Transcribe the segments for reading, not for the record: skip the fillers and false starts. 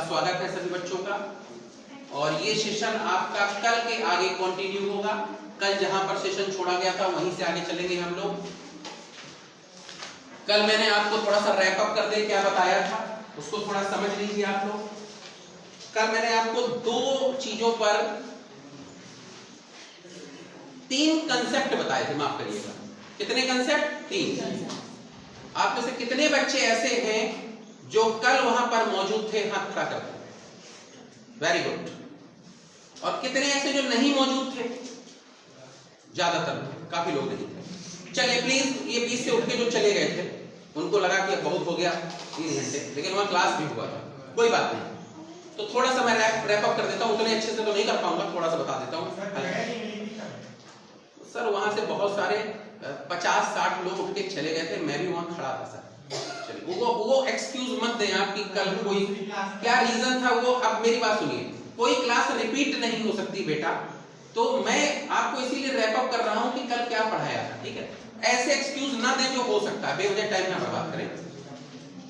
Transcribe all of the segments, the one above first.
स्वागत है सभी बच्चों का। और ये सेशन आपका कल के आगे कंटिन्यू होगा। कल जहां पर सेशन छोड़ा गया था वहीं से आगे चलेंगे हम लोग। कल मैंने आपको थोड़ा सा रैप अप कर दे क्या बताया था उसको थोड़ा समझ लीजिए आप लोग। कल मैंने आपको दो चीजों पर तीन कंसेप्ट बताए थे, माफ करिएगा। कितने कंसेप्ट? तीन। आप में से कितने बच्चे ऐसे हैं जो कल वहां पर मौजूद थे? हाथ खड़ा करते हैं। Very good. और कितने ऐसे जो नहीं मौजूद थे? ज्यादातर, काफी लोग नहीं थे। चलिए प्लीज ये बीच से उठ के जो चले गए थे उनको लगा कि अब बहुत हो गया 3 घंटे, लेकिन वहां क्लास भी हुआ था, कोई बात नहीं। तो थोड़ा सा मैं रैप अप कर देता हूं, उतने अच्छे से तो नहीं कर पाऊंगा, थोड़ा सा बता देता हूं। सर वहां से बहुत सारे 50-60 लोग उठ के चले गए थे, मैं भी वहां खड़ा था सर। चलिए वो एक्सक्यूज मत दें आप कि कल कोई क्या रीजन था वो। अब मेरी बात सुनिए, कोई क्लास रिपीट नहीं हो सकती बेटा, तो मैं आपको इसीलिए रैप अप कर रहा हूं कि कल क्या पढ़ाया था, ठीक है? ऐसे एक्सक्यूज ना दें जो हो सकता है, बेवजह टाइम ना बर्बाद करें।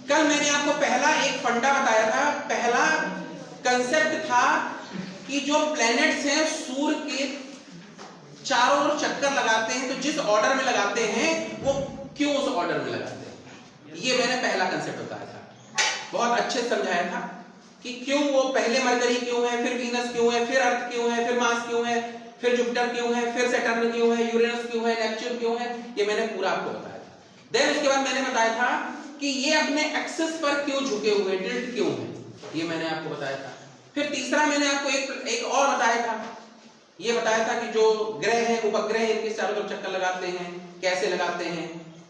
कल मैंने आपको पहला एक फंडा बताया था, पहला कंसेप्ट था कि जो प्लैनेट्स हैं सूर्य के चारों ओर चक्कर लगाते हैं, तो जिस ऑर्डर में लगाते हैं वो क्यों उस ऑर्डर में लगाते हैं, ये मैंने पहला कंसेप्ट बताया था। बहुत अच्छे से समझाया था कि क्यों वो पहले मरकरी क्यों है, फिर वीनस क्यों है, फिर अर्थ क्यों है, फिर मार्स क्यों है, फिर जुपिटर क्यों है, फिर सैटर्न क्यों है, यूरेनस क्यों है, नेपच्यून क्यों है, ये मैंने पूरा आपको बताया था। देन उसके बाद मैंने बताया था कि ये अपने एक्सिस पर क्यों झुके हुए, टिल्ट क्यों है, ये मैंने आपको बताया था। फिर तीसरा मैंने आपको एक और बताया था, ये बताया था कि जो ग्रह हैं, उपग्रह इनके चारों तरफ चक्कर लगाते हैं, कैसे लगाते हैं,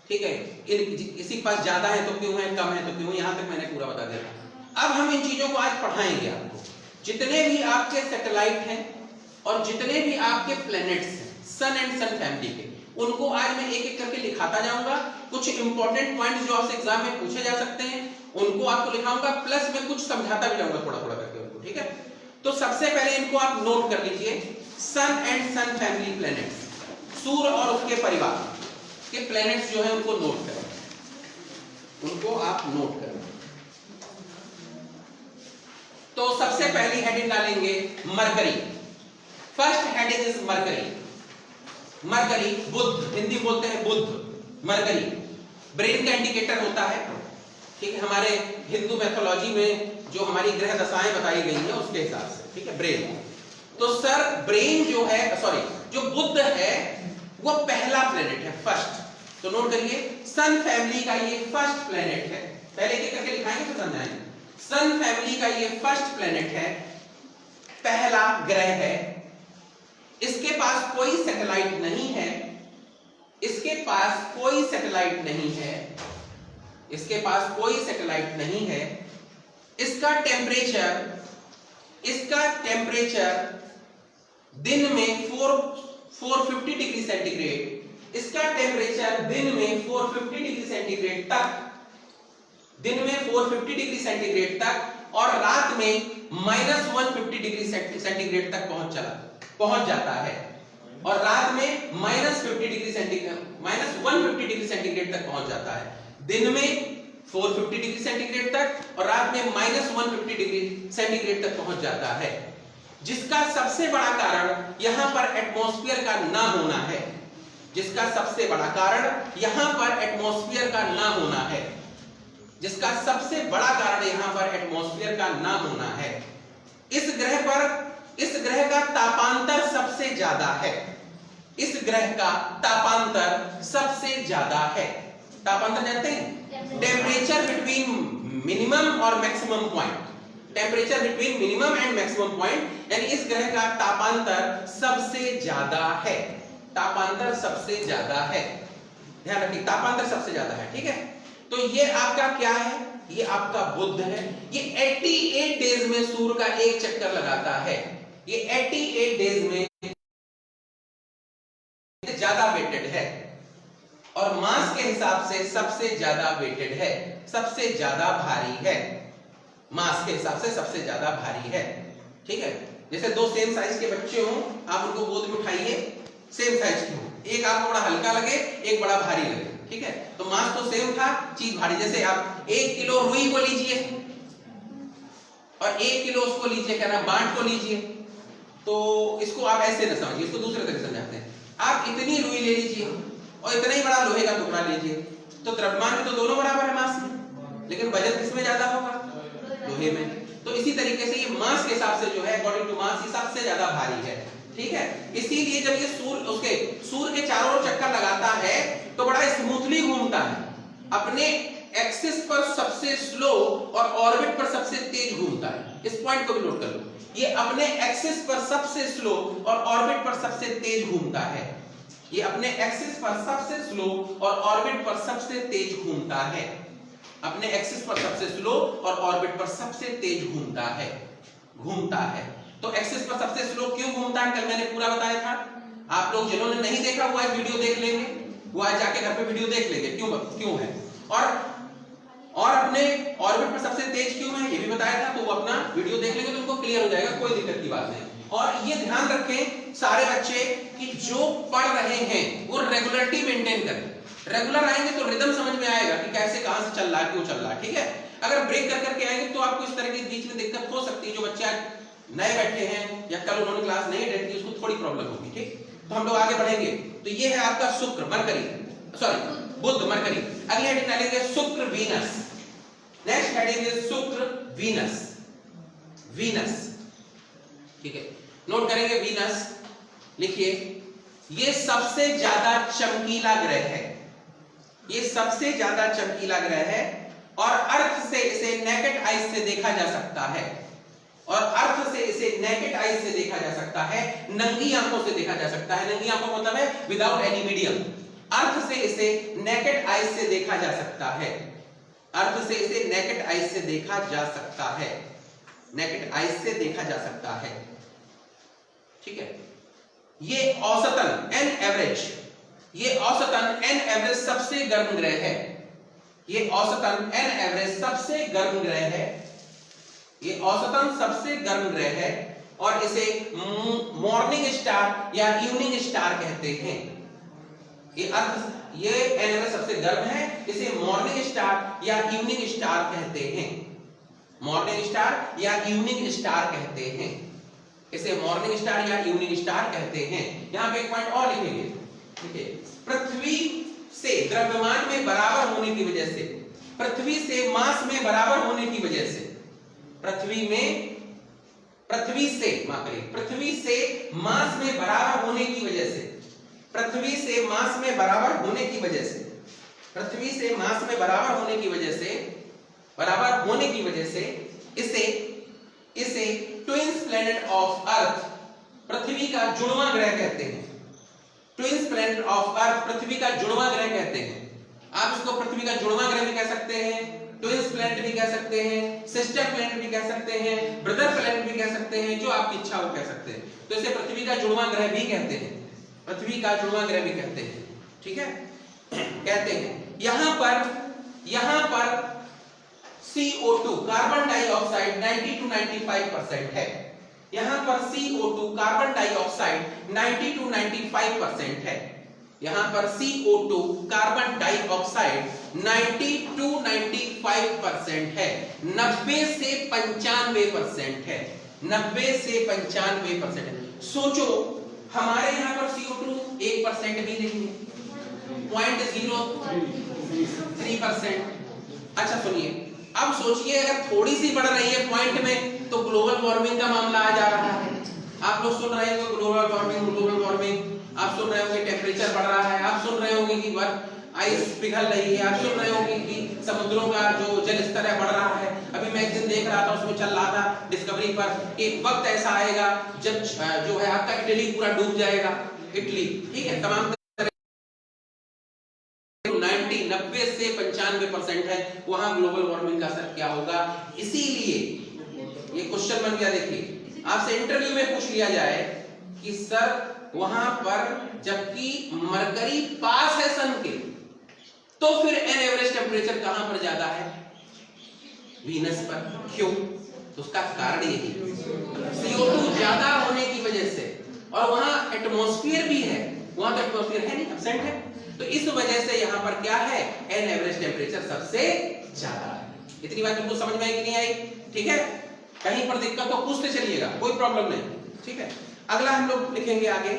ठीक है? किसी के पास ज्यादा है तो क्यों है, कम है तो क्यों, यहां तक मैंने पूरा बता दिया। अब हम इन चीजों को आज पढ़ाएंगे आपको। जितने भी आपके सैटेलाइट हैं और जितने भी आपके प्लैनेट्स हैं सन एंड सन फैमिली के, उनको आज मैं एक एक करके लिखाता जाऊंगा। कुछ इंपॉर्टेंट पॉइंट्स जो आपसे एग्जाम में पूछे जा सकते हैं उनको आपको लिखाऊंगा, प्लस मैं कुछ समझाता भी जाऊंगा थोड़ा थोड़ा करके उनको, ठीक है? तो सबसे पहले इनको आप नोट कर लीजिए, सन एंड सन फैमिली प्लैनेट्स, सूर्य और उसके परिवार के प्लैनेट्स जो है उनको नोट करें, उनको आप नोट करें। तो सबसे पहली हेडिंग डालेंगे Mercury. First heading is Mercury. Mercury Budh, Hindi बोलते हैं बुध, मरकरी ब्रेन का इंडिकेटर होता है, ठीक है? हमारे हिंदू मैथोलॉजी में जो हमारी ग्रह दशाएं बताई गई हैं उसके हिसाब से, ठीक है? ब्रेन। तो सर ब्रेन जो है, सॉरी, जो बुध है वो पहला प्लेनेट है, फर्स्ट। तो नोट करिए, सन फैमिली का ये फर्स्ट प्लेनेट है। पहले एक करके लिखाएंगे फिर समझाएंगे। सन फैमिली का ये फर्स्ट प्लेनेट है, पहला ग्रह है। इसके पास कोई सैटेलाइट नहीं है, इसके पास कोई सैटेलाइट नहीं है, इसके पास कोई सैटेलाइट नहीं है। इसका टेम्परेचर दिन में 450 डिग्री सेंटीग्रेड, इसका टेम्परेचर दिन में 450 डिग्री सेंटीग्रेड तक, दिन में 450 डिग्री सेंटीग्रेड तक, और रात में -150 डिग्री सेंटीग्रेड तक पहुंच जाता है। और रात में -150 डिग्री सेंटीग्रेड तक पहुंच जाता है। दिन में 450 डिग्री सेंटीग्रेड तक और रात में -150 डिग्री सेंटीग्रेड तक पहुंच जाता है। जिसका सबसे बड़ा कारण यहां पर एटमॉस्फेयर का ना होना है, जिसका सबसे बड़ा कारण यहां पर एटमॉस्फेयर का ना होना है, जिसका सबसे बड़ा कारण यहां पर एटमॉस्फेयर का ना होना है। इस ग्रह का तापांतर सबसे ज्यादा है, इस ग्रह का तापांतर सबसे ज्यादा है। तापांतर जानते हैं? टेम्परेचर बिटवीन मिनिमम और maximum point, temperature between minimum and maximum point, यानी इस ग्रह का तापांतर सबसे ज्यादा है, तापांतर सबसे ज्यादा है। ध्यान रखिए, तापांतर सबसे ज्यादा है, ठीक है? तो ये आपका क्या है? ये आपका बुध है। ये 88 डेज में सूर्य का एक चक्कर लगाता है, ये 88 डेज में ज्यादा वेटेड है और मास के हिसाब से सबसे ज्यादा वेटेड है, सबसे ज्यादा भारी है, मास के हिसाब से सबसे ज्यादा भारी है, ठीक है? जैसे दो सेम साइज के बच्चे हों, आप उनको गोद में उठाइए, सेम साइज के हो, एक आपको बड़ा हल्का लगे, एक बड़ा भारी लगे, ठीक है? तो मास तो सेम था, चीज भारी। जैसे आप 1 किलो रुई को लीजिए, और 1 किलो उसको लीजिए, क्या ना बांट को लीजिए। तो इसको आप ऐसे न समझिए, इसको दूसरे तरीके से समझाते हैं। आप इतनी रुई ले लीजिए और इतना ही बड़ा लोहे का टुकड़ा लीजिए, तो द्रव्यमान में तो दोनों बराबर है मास में, लेकिन वजन किसमें ज्यादा होगा? लोहे में। तो इसी तरीके से ये मास के हिसाब से जो है, अकॉर्डिंग टू मास, ये सबसे ज्यादा भारी है, ठीक है। इसीलिए जब ये सूर्य के चारों ओर चक्कर लगाता है तो बड़ा स्मूथली घूमता है, अपने एक्सिस पर सबसे स्लो और ऑर्बिट पर सबसे तेज घूमता है। इस पॉइंट को भी नोट कर लो, ये अपने एक्सिस पर सबसे स्लो और ऑर्बिट पर सबसे तेज घूमता है। ये अपने एक्सिस पर सबसे स्लो और ऑर्बिट पर सबसे तेज घूमता है। अपने एक्सिस पर सबसे स्लो और ऑर्बिट पर सबसे तेज घूमता है। तो एक्सिस पर सबसे स्लो क्यों घूमता है? कल मैंने पूरा बताया था। आप लोग जिन्होंने नहीं देखा हुआ है वीडियो देख लेंगे, वो आज जाके घर पे वीडियो देख लेंगे क्यों है। और अपने ऑर्बिट पर सबसे तेज क्यों है ये भी बताया था, तो वो अपना वीडियो देख लेंगे तो उनको क्लियर हो जाएगा, कोई दिक्कत की बात नहीं। और ये ध्यान रखें सारे बच्चे कि जो पढ़ रहे हैं वो रेगुलरिटी मेंटेन करें। रेगुलर आएंगे तो रिदम समझ में आएगा कि कैसे कहां से चल रहा है, क्यों चल रहा है, ठीक है। अगर ब्रेक कर करके आएंगे तो आपको इस तरह की बीच में दिक्कत हो सकती है। जो बच्चे आज नए बैठे हैं या कल उन्होंने क्लास नहीं अटेंड की, उसको थोड़ी प्रॉब्लम होगी, ठीक। तो हम लोग आगे बढ़ेंगे। तो ये है आपका शुक्र, मरकरी, सॉरी बुध, मरकरी। अगली हेडिंग डालेंगे शुक्र, वीनस। नेक्स्ट हेडिंग है शुक्र, वीनस, ठीक है। नोट करेंगे वीनस, लिखिए ये सबसे ज्यादा चमकीला ग्रह है। ये सबसे ज्यादा चमकीला ग्रह है और अर्थ से इसे नेकेड आइज से देखा जा सकता है। और अर्थ से इसे नेकेड आइज से देखा जा सकता है, नंगी आंखों से देखा जा सकता है। नंगी आंखों मतलब है विदाउट एनी मीडियम। अर्थ से इसे नेकेड आइज से देखा जा सकता है। अर्थ से इसे नेकेड आइज से देखा जा सकता है। नेकेड आइज से देखा जा सकता है, ठीक है। ये औसतन एन एवरेज, ये औसतन एन एवरेज सबसे गर्म ग्रह है। ये औसतन एन एवरेज सबसे गर्म ग्रह है। ये औसतन सबसे गर्म ग्रह है और इसे मॉर्निंग स्टार या इवनिंग स्टार कहते हैं। ये एन एवरेज सबसे गर्म है, इसे मॉर्निंग स्टार या इवनिंग स्टार कहते हैं। मॉर्निंग स्टार या इवनिंग स्टार कहते हैं। इसे मॉर्निंग स्टार या इवनिंग स्टार कहते हैं। यहां पे एक पॉइंट और लिखेंगे, ठीक है। पृथ्वी से द्रव्यमान में बराबर होने की वजह से, पृथ्वी से मास में बराबर होने की वजह से, पृथ्वी से मास में बराबर होने की वजह से, पृथ्वी से मास में बराबर होने की वजह से, पृथ्वी से मास में बराबर होने की वजह से, बराबर होने की वजह से इसे ट्विन्स प्लैनेट ऑफ अर्थ, पृथ्वी का जुड़वां ग्रह कहते हैं। ट्विन्स प्लैनेट ऑफ अर्थ, पृथ्वी का जुड़वां ग्रह कहते हैं। आप इसको पृथ्वी का जुड़वां ग्रह भी कह सकते हैं, ट्विन्स प्लैनेट भी कह सकते हैं, सिस्टर प्लैनेट भी कह सकते हैं, ब्रदर प्लैनेट भी कह सकते हैं, जो आपकी इच्छा हो कह सकते हैं। तो इसे पृथ्वी का जुड़वां ग्रह भी कहते हैं, पृथ्वी का जुड़वां ग्रह भी कहते हैं, ठीक है, कहते हैं। यहां पर CO2 कार्बन डाइऑक्साइड 90 to 95% है। यहां पर CO2 कार्बन डाइऑक्साइड 90 to 95% है। यहां पर CO2 कार्बन डाइऑक्साइड 90 to 95% है। 90 से 95% है। 90 से 95%। सोचो हमारे यहां पर CO2 1% भी नहीं है, 0.03%। अच्छा सुनिए, अब सोचिए अगर थोड़ी सी बढ़ रही है पॉइंट में तो ग्लोबल वार्मिंग का मामला आ जा रहा है। आप लोग सुन रहे होंगे ग्लोबल वार्मिंग, आप सुन रहे होंगे टेम्परेचर बढ़ रहा है, आप सुन रहे होंगे कि आइस पिघल रही है, आप सुन रहे होंगे कि समुद्रों का जो जल स्तर है बढ़ रहा है। अभी मैं एक दिन देख रहा था, उसमें चल रहा था डिस्कवरी पर, एक वक्त ऐसा आएगा जब जो है आपका इटली पूरा डूब जाएगा। इटली, ठीक है, तमाम 90 से 95% है, वहां ग्लोबल वार्मिंग का असर क्या होगा। इसीलिए ये क्वेश्चन बन गया। देखिए आपसे इंटरव्यू में पूछ लिया जाए कि सर वहां पर जबकि मरकरी पास है सन के, तो फिर एन एवरेज टेम्परेचर कहां पर ज्यादा है? वीनस पर। क्यों? तो उसका कारण यही, CO2 ज्यादा होने की वजह से, और वहां एटमॉस्फेयर भी है, वहां तो एटमॉस्फेयर है नहीं, एब्सेंट है। तो इस वजह से यहां पर क्या है, एन एवरेज टेम्परेचर सबसे ज्यादा है। इतनी बात तुमको समझ में आई कि नहीं आई? ठीक है, कहीं पर दिक्कत तो पूछते चलिएगा, कोई प्रॉब्लम नहीं, ठीक है। अगला हम लोग लिखेंगे आगे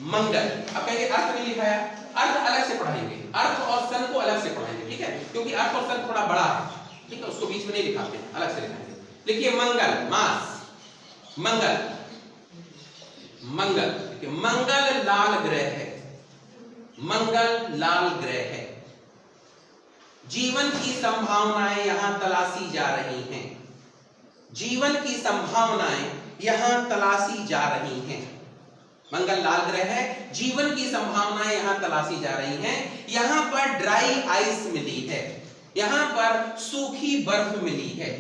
मंगल। अब कहेंगे अर्थ नहीं लिखा है, अर्थ अलग से पढ़ाएंगे, अर्थ और सन को अलग से पढ़ाएंगे, ठीक है, क्योंकि अर्थ और सन थोड़ा बड़ा है, ठीक है, उसको बीच में नहीं लिखाते, अलग से लिखाएंगे। लिखिए मंगल, मास, मंगल, मंगल, मंगल लाल ग्रह है, मंगल लाल ग्रह है। जीवन की संभावनाएं यहां तलाशी जा रही हैं, जीवन की संभावनाएं यहां तलाशी जा रही हैं। मंगल लाल ग्रह है, जीवन की संभावनाएं यहां तलाशी जा रही हैं। यहां पर ड्राई आइस मिली है, यहां पर सूखी बर्फ मिली है,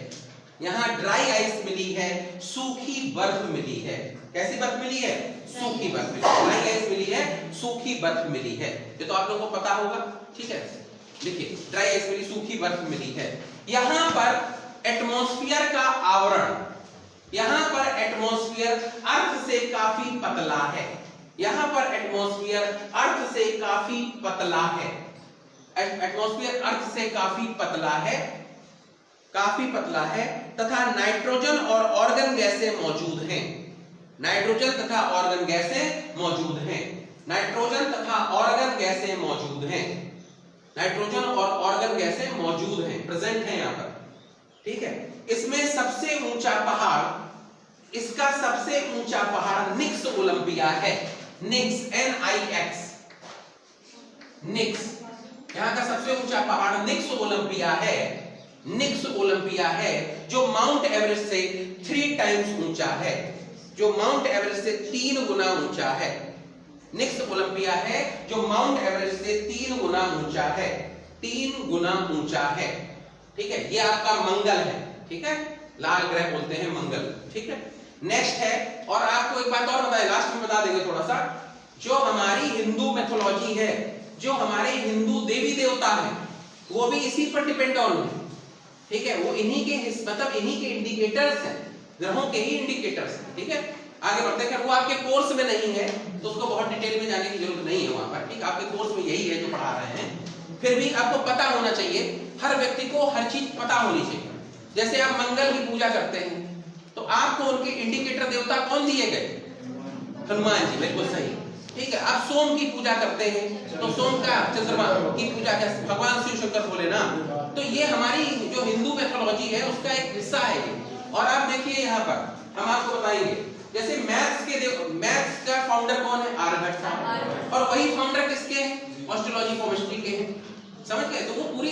यहां ड्राई आइस मिली है, सूखी बर्फ मिली है। कैसी बर्फ मिली है? सूखी बर्फ मिली है, ड्राई आइस मिली है, सूखी बर्फ मिली है। ये तो आप लोगों को पता होगा, ठीक है। देखिए ड्राई आइस मिली, सूखी बर्फ मिली है। यहां पर एटमॉस्फेयर का आवरण, यहां पर एटमॉस्फेयर अर्थ से काफी पतला है, यहां पर एटमॉस्फेयर अर्थ से काफी पतला है, एटमॉस्फेयर अर्थ से काफी पतला है, काफी पतला है, तथा नाइट्रोजन और ऑर्गन गैसें मौजूद हैं, नाइट्रोजन तथा ऑर्गन गैसें मौजूद हैं, नाइट्रोजन तथा ऑर्गन गैसें मौजूद हैं, नाइट्रोजन और ऑर्गन गैसें मौजूद हैं, प्रेजेंट हैं यहां पर, ठीक है। इसमें सबसे ऊंचा पहाड़, इसका सबसे ऊंचा पहाड़ निक्स ओलंपिया है, निक्स, NIX, निक्स, यहां का सबसे ऊंचा पहाड़ निक्स ओलंपिया है, निक्स ओलंपिया है, जो माउंट एवरेस्ट से 3 टाइम्स ऊंचा है, जो माउंट एवरेस्ट से 3 गुना ऊंचा है। निक्स ओलंपिया है जो माउंट एवरेस्ट से 3 गुना ऊंचा है, 3 गुना ऊंचा है, ठीक है। ये आपका मंगल है, ठीक है, लाल ग्रह बोलते हैं मंगल, ठीक है। नेक्स्ट है, और आपको एक बात और बताए, लास्ट में बता देंगे थोड़ा सा, जो हमारी हिंदू मैथोलॉजी है, जो हमारे हिंदू देवी देवता हैं, वो भी इसी पर डिपेंड ऑन है, ठीक है। वो इन्हीं के मतलब इन्हीं के इंडिकेटर्स हैं, ग्रहों के ही इंडिकेटर्स हैं, ठीक है। आगे बढ़ते हैं, वो आपके कोर्स में नहीं है तो उसको बहुत डिटेल में जाने की जरूरत नहीं है वहां पर, ठीक, आपके कोर्स में यही है जो पढ़ा रहे हैं। फिर भी आपको पता होना चाहिए, हर व्यक्ति को हर चीज पता होनी चाहिए। जैसे आप मंगल की पूजा करते हैं तो आपको उनके इंडिकेटर देवता कौन दिए गए? हनुमान जी, बिल्कुल सही, ठीक है। आप सोम की पूजा करते हैं तो सोम का चंद्रमा की पूजा कैसे? भगवान शिव शंकर बोले ना। तो ये हमारी जो हिंदू मैथोलॉजी है उसका एक हिस्सा है ये। और आप देखिए यहाँ पर हम आपको बताएंगे, जैसे मैथ्स का फाउंडर कौन है? आर्यभट्ट था, और वही फाउंडर किसके हैं? एस्ट्रोलॉजी केमिस्ट्री के हैं, समझ गए? तो वो पूरी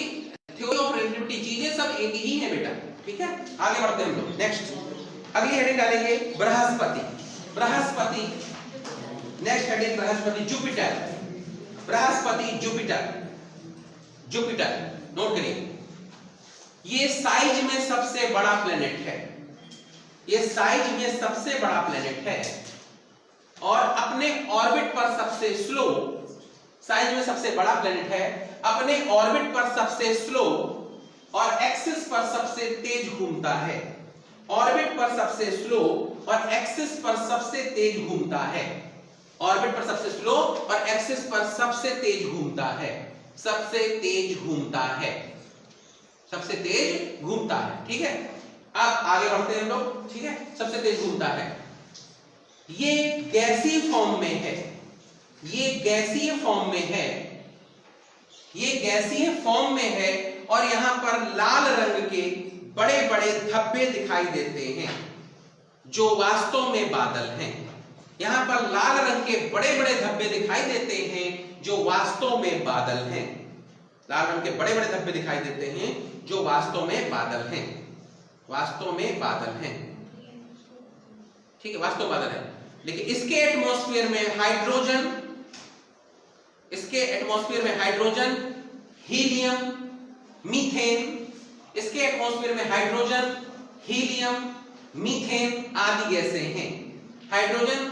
थ्योरी ऑफ रिलेटिविटी चीजें सब एक ही है बेटा, ठीक है। आगे बढ़ते हैं हम लोग, नेक्स्ट अगली हेडिंग डालेंगे Brihaspati, Brihaspati, next heading Brihaspati, Jupiter, Brihaspati, Jupiter, Jupiter, note करिए, ये साइज में सबसे बड़ा प्लेनेट है, ये साइज में सबसे बड़ा प्लेनेट है, और अपने ऑर्बिट पर सबसे स्लो, साइज में सबसे बड़ा प्लेनेट है, अपने ऑर्बिट पर सबसे स्लो और एक्सिस पर सबसे तेज घूमता है, ऑर्बिट पर सबसे स्लो और एक्सिस पर सबसे तेज घूमता है, ऑर्बिट पर सबसे स्लो और एक्सिस पर सबसे तेज घूमता है, सबसे तेज घूमता है, सबसे तेज घूमता है, ठीक है। अब आगे बढ़ते हैं हम लोग, ठीक है, सबसे तेज घूमता है, ये गैसीय फॉर्म में है, ये गैसीय फॉर्म में है, ये गैसीय फॉर्म में है, और यहां पर लाल रंग के बड़े बड़े धब्बे दिखाई देते हैं जो वास्तव में बादल हैं, यहां पर लाल रंग के बड़े बड़े धब्बे दिखाई देते हैं जो वास्तव में बादल हैं, लाल रंग के बड़े बड़े धब्बे दिखाई देते हैं जो वास्तव में बादल हैं, वास्तव में बादल हैं, ठीक है, वास्तव में बादल है। लेकिन इसके एटमॉस्फेयर में हाइड्रोजन, इसके एटमॉस्फेयर में हाइड्रोजन, हीलियम, मीथेन, इसके एटमॉस्फेयर में हाइड्रोजन, हीलियम, मीथेन आदि गैसें हैं, हाइड्रोजन,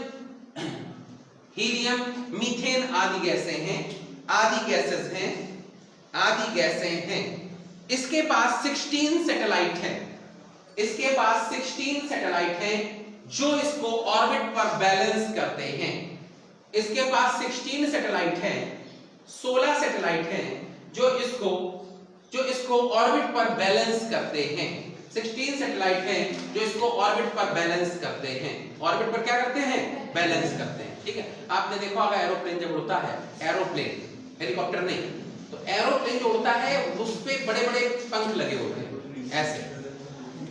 हीलियम, मीथेन आदि गैसें हैं, आदि गैसेस हैं, आदि गैसें हैं। इसके पास 16 सैटेलाइट हैं, इसके पास 16 सैटेलाइट हैं जो इसको ऑर्बिट पर बैलेंस करते हैं, इसके पास 16 सैटेलाइट हैं, 16 सैटेलाइट हैं जो इसको ऑर्बिट पर बैलेंस करते हैं, 16 सैटेलाइट हैं जो इसको ऑर्बिट पर बैलेंस करते हैं। ऑर्बिट पर क्या करते हैं? बैलेंस करते हैं। ठीक है, आपने देखा होगा एरोप्लेन जब उड़ता है, एरोप्लेन, हेलीकॉप्टर नहीं, तो एरोप्लेन जो उड़ता है उस पे बड़े बड़े पंख लगे होते हैं, ऐसे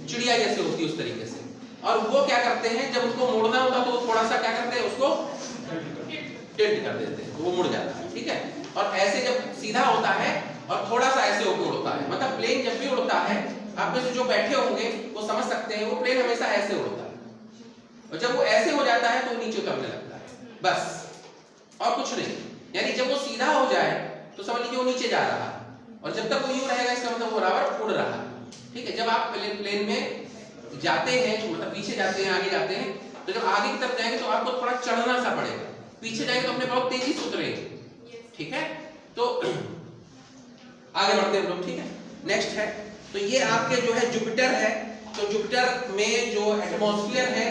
चिड़िया जैसे होती है उस तरीके से, और वो क्या करते हैं जब उनको मोड़ना होता तो वो थोड़ा सा क्या करते हैं, उसको टिल्ट कर देते हैं, वो मुड़ जाता है। ठीक है, और ऐसे जब सीधा होता है और थोड़ा सा ऐसे होकर उड़ता है, मतलब प्लेन जब भी उड़ता है, आप में से जो बैठे होंगे वो समझ सकते हैं, वो प्लेन हमेशा ऐसे उड़ता है, और जब वो ऐसे हो जाता है तो वो नीचे उतरने लगता है, बस और कुछ नहीं। यानी जब वो सीधा हो जाए तो समझ लीजिए वो नीचे जा रहा है, और जब तक वो यूं रहेगा इसका मतलब वो बराबर उड़ रहा है। ठीक है, जब आप प्लेन में जाते हैं, मतलब पीछे जाते हैं, आगे जाते हैं, तो जब आगे की तरफ जाएंगे तो आपको थोड़ा चढ़ना सा पड़ेगा, पीछे जाएंगे तो अपने बहुत तेजी से उतरेंगे। ठीक है, तो आगे बढ़ते हैं हम लोग। ठीक है, नेक्स्ट है, तो ये आपके जो है जुपिटर है, तो जुपिटर में जो एटमॉस्फेयर है,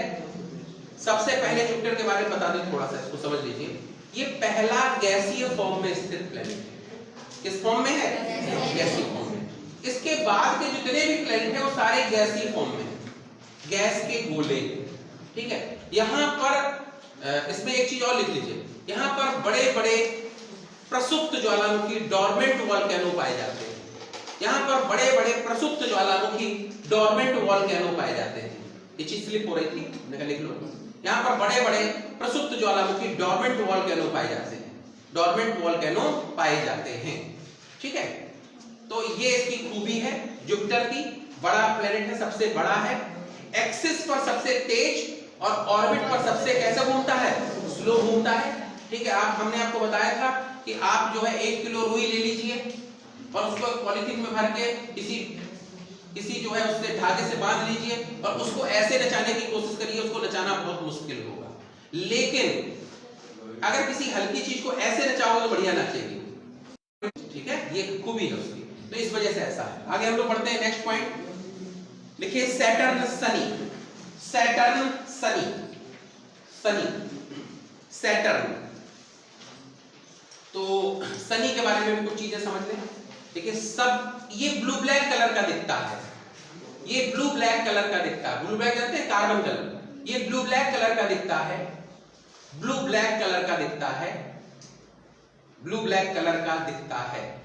सबसे पहले जुपिटर के बारे में बता दें, थोड़ा सा इसको समझ लीजिए। ये पहला गैसीय फॉर्म में स्थित प्लैनेट है। किस फॉर्म में है? गैसीय फॉर्म में। इसके बाद के जितने भी प्लैनेट हैं वो सारे गैसीय फॉर्म में, गैस के गोले। ठीक है, यहां पर इसमें एक चीज और लिख लीजिए, यहां पर बड़े बड़े प्रसुप्त ज्वालामुखी, डोरमेंट वोल्केनो पाए जाते हैं। यहां पर बड़े बड़े प्रसुप्त ज्वालामुखी, डोरमेंट वोल्केनो पाए जाते हैं। ये चीज स्लिप हो रही थी, मैंने कहा लिख लो। यहां पर बड़े बड़े प्रसुप्त ज्वालामुखी, डोरमेंट वोल्केनो पाए जाते हैं, डोरमेंट वोल्केनो पाए जाते हैं। ठीक है, तो ये इसकी खूबी है जुपिटर की, बड़ा प्लेनेट है, सबसे बड़ा है, एक्सिस पर सबसे तेज, और ऑर्बिट पर सबसे कैसा घूमता है? स्लो घूमता है। ठीक है, हमने आपको बताया था कि आप जो है 1 किलो रुई ले लीजिए और उसको पॉलीथीन में भर के किसी जो है उससे धागे से बांध लीजिए और उसको ऐसे नचाने की कोशिश करिए, उसको नचाना बहुत मुश्किल होगा, लेकिन अगर किसी हल्की चीज को ऐसे नचाओगे तो बढ़िया नाचेगी। ठीक है, ये खूबी है उसकी, तो इस वजह से ऐसा है। आगे हम लोग बढ़ते हैं, नेक्स्ट पॉइंट लिखिए, Saturn Sunny. Saturn Sunny, Sunny, Saturn, तो सनी के बारे में भी कुछ चीजें समझ लें। देखिए, सब ये ब्लू ब्लैक कलर का दिखता है, ये ब्लू ब्लैक कलर का दिखता है। ब्लू ब्लैक जानते हैं, कार्बन कलर, ये ब्लू ब्लैक कलर का दिखता है, ब्लू ब्लैक कलर का दिखता है, ब्लू ब्लैक कलर का दिखता है।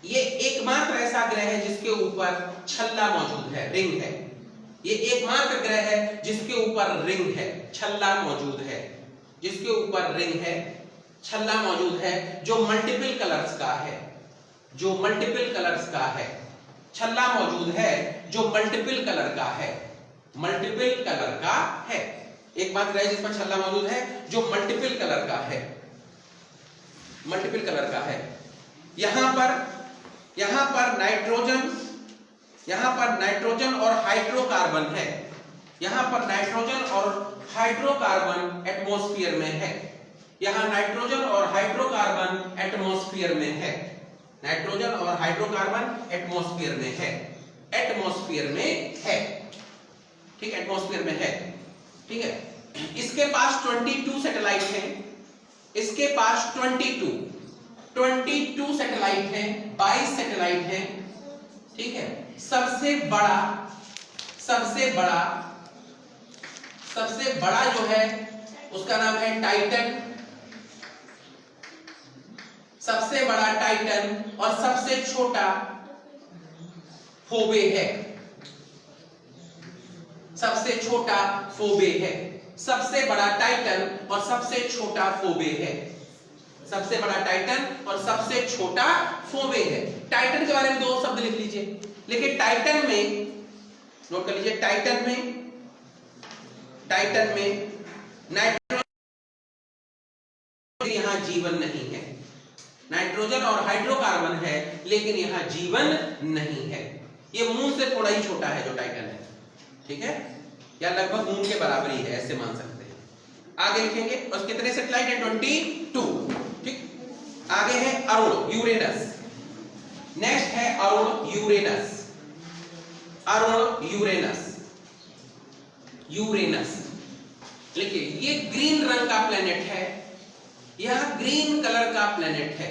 ये एकमात्र ऐसा ग्रह है जिसके ऊपर छल्ला मौजूद है, रिंग है। ये एकमात्र ग्रह है जिसके ऊपर रिंग है, छल्ला मौजूद है, जिसके ऊपर रिंग है, छल्ला मौजूद है, जो मल्टीपल कलर्स का है, जो मल्टीपल कलर्स का है। छल्ला मौजूद है जो मल्टीपल कलर का है, मल्टीपल कलर का है। एक बात ग्रह जिसमें छल्ला मौजूद है जो मल्टीपल कलर का है, मल्टीपल कलर का है। यहां पर नाइट्रोजन, यहां पर नाइट्रोजन और हाइड्रोकार्बन है, यहां पर नाइट्रोजन और हाइड्रोकार्बन एटमॉस्फेयर में है, यहां नाइट्रोजन और हाइड्रोकार्बन एटमॉस्फेयर में है, नाइट्रोजन और हाइड्रोकार्बन एटमॉस्फेयर में है, एटमॉस्फेयर में है। ठीक, एटमॉस्फेयर में है। ठीक है, इसके पास 22 सैटेलाइट हैं, इसके पास 22 सैटेलाइट हैं, 22 सैटेलाइट हैं। ठीक है, सबसे बड़ा जो है उसका नाम है टाइटन, सबसे बड़ा टाइटन, और सबसे छोटा फोबे है, सबसे छोटा फोबे है। सबसे बड़ा टाइटन और सबसे छोटा फोबे है, सबसे बड़ा टाइटन और सबसे छोटा फोबे है। टाइटन के बारे में 2 शब्द लिख लीजिए। लेकिन टाइटन में, नोट कर लीजिए, टाइटन में नाइट्रोजन, यहां जीवन नहीं है, नाइट्रोजन और हाइड्रोकार्बन है लेकिन यहां जीवन नहीं है। ये मून से थोड़ा ही छोटा है जो टाइटन है। ठीक है, या लगभग मून के बराबर ही है, ऐसे मान सकते हैं। आगे लिखेंगे, और कितने सैटेलाइट है? 22। ठीक, आगे है अरुण, यूरेनस। नेक्स्ट है Arun, Uranus, Arun, Uranus, Uranus. लिखिए, ये ग्रीन रंग का प्लेनेट है, यह ग्रीन कलर का प्लेनेट है,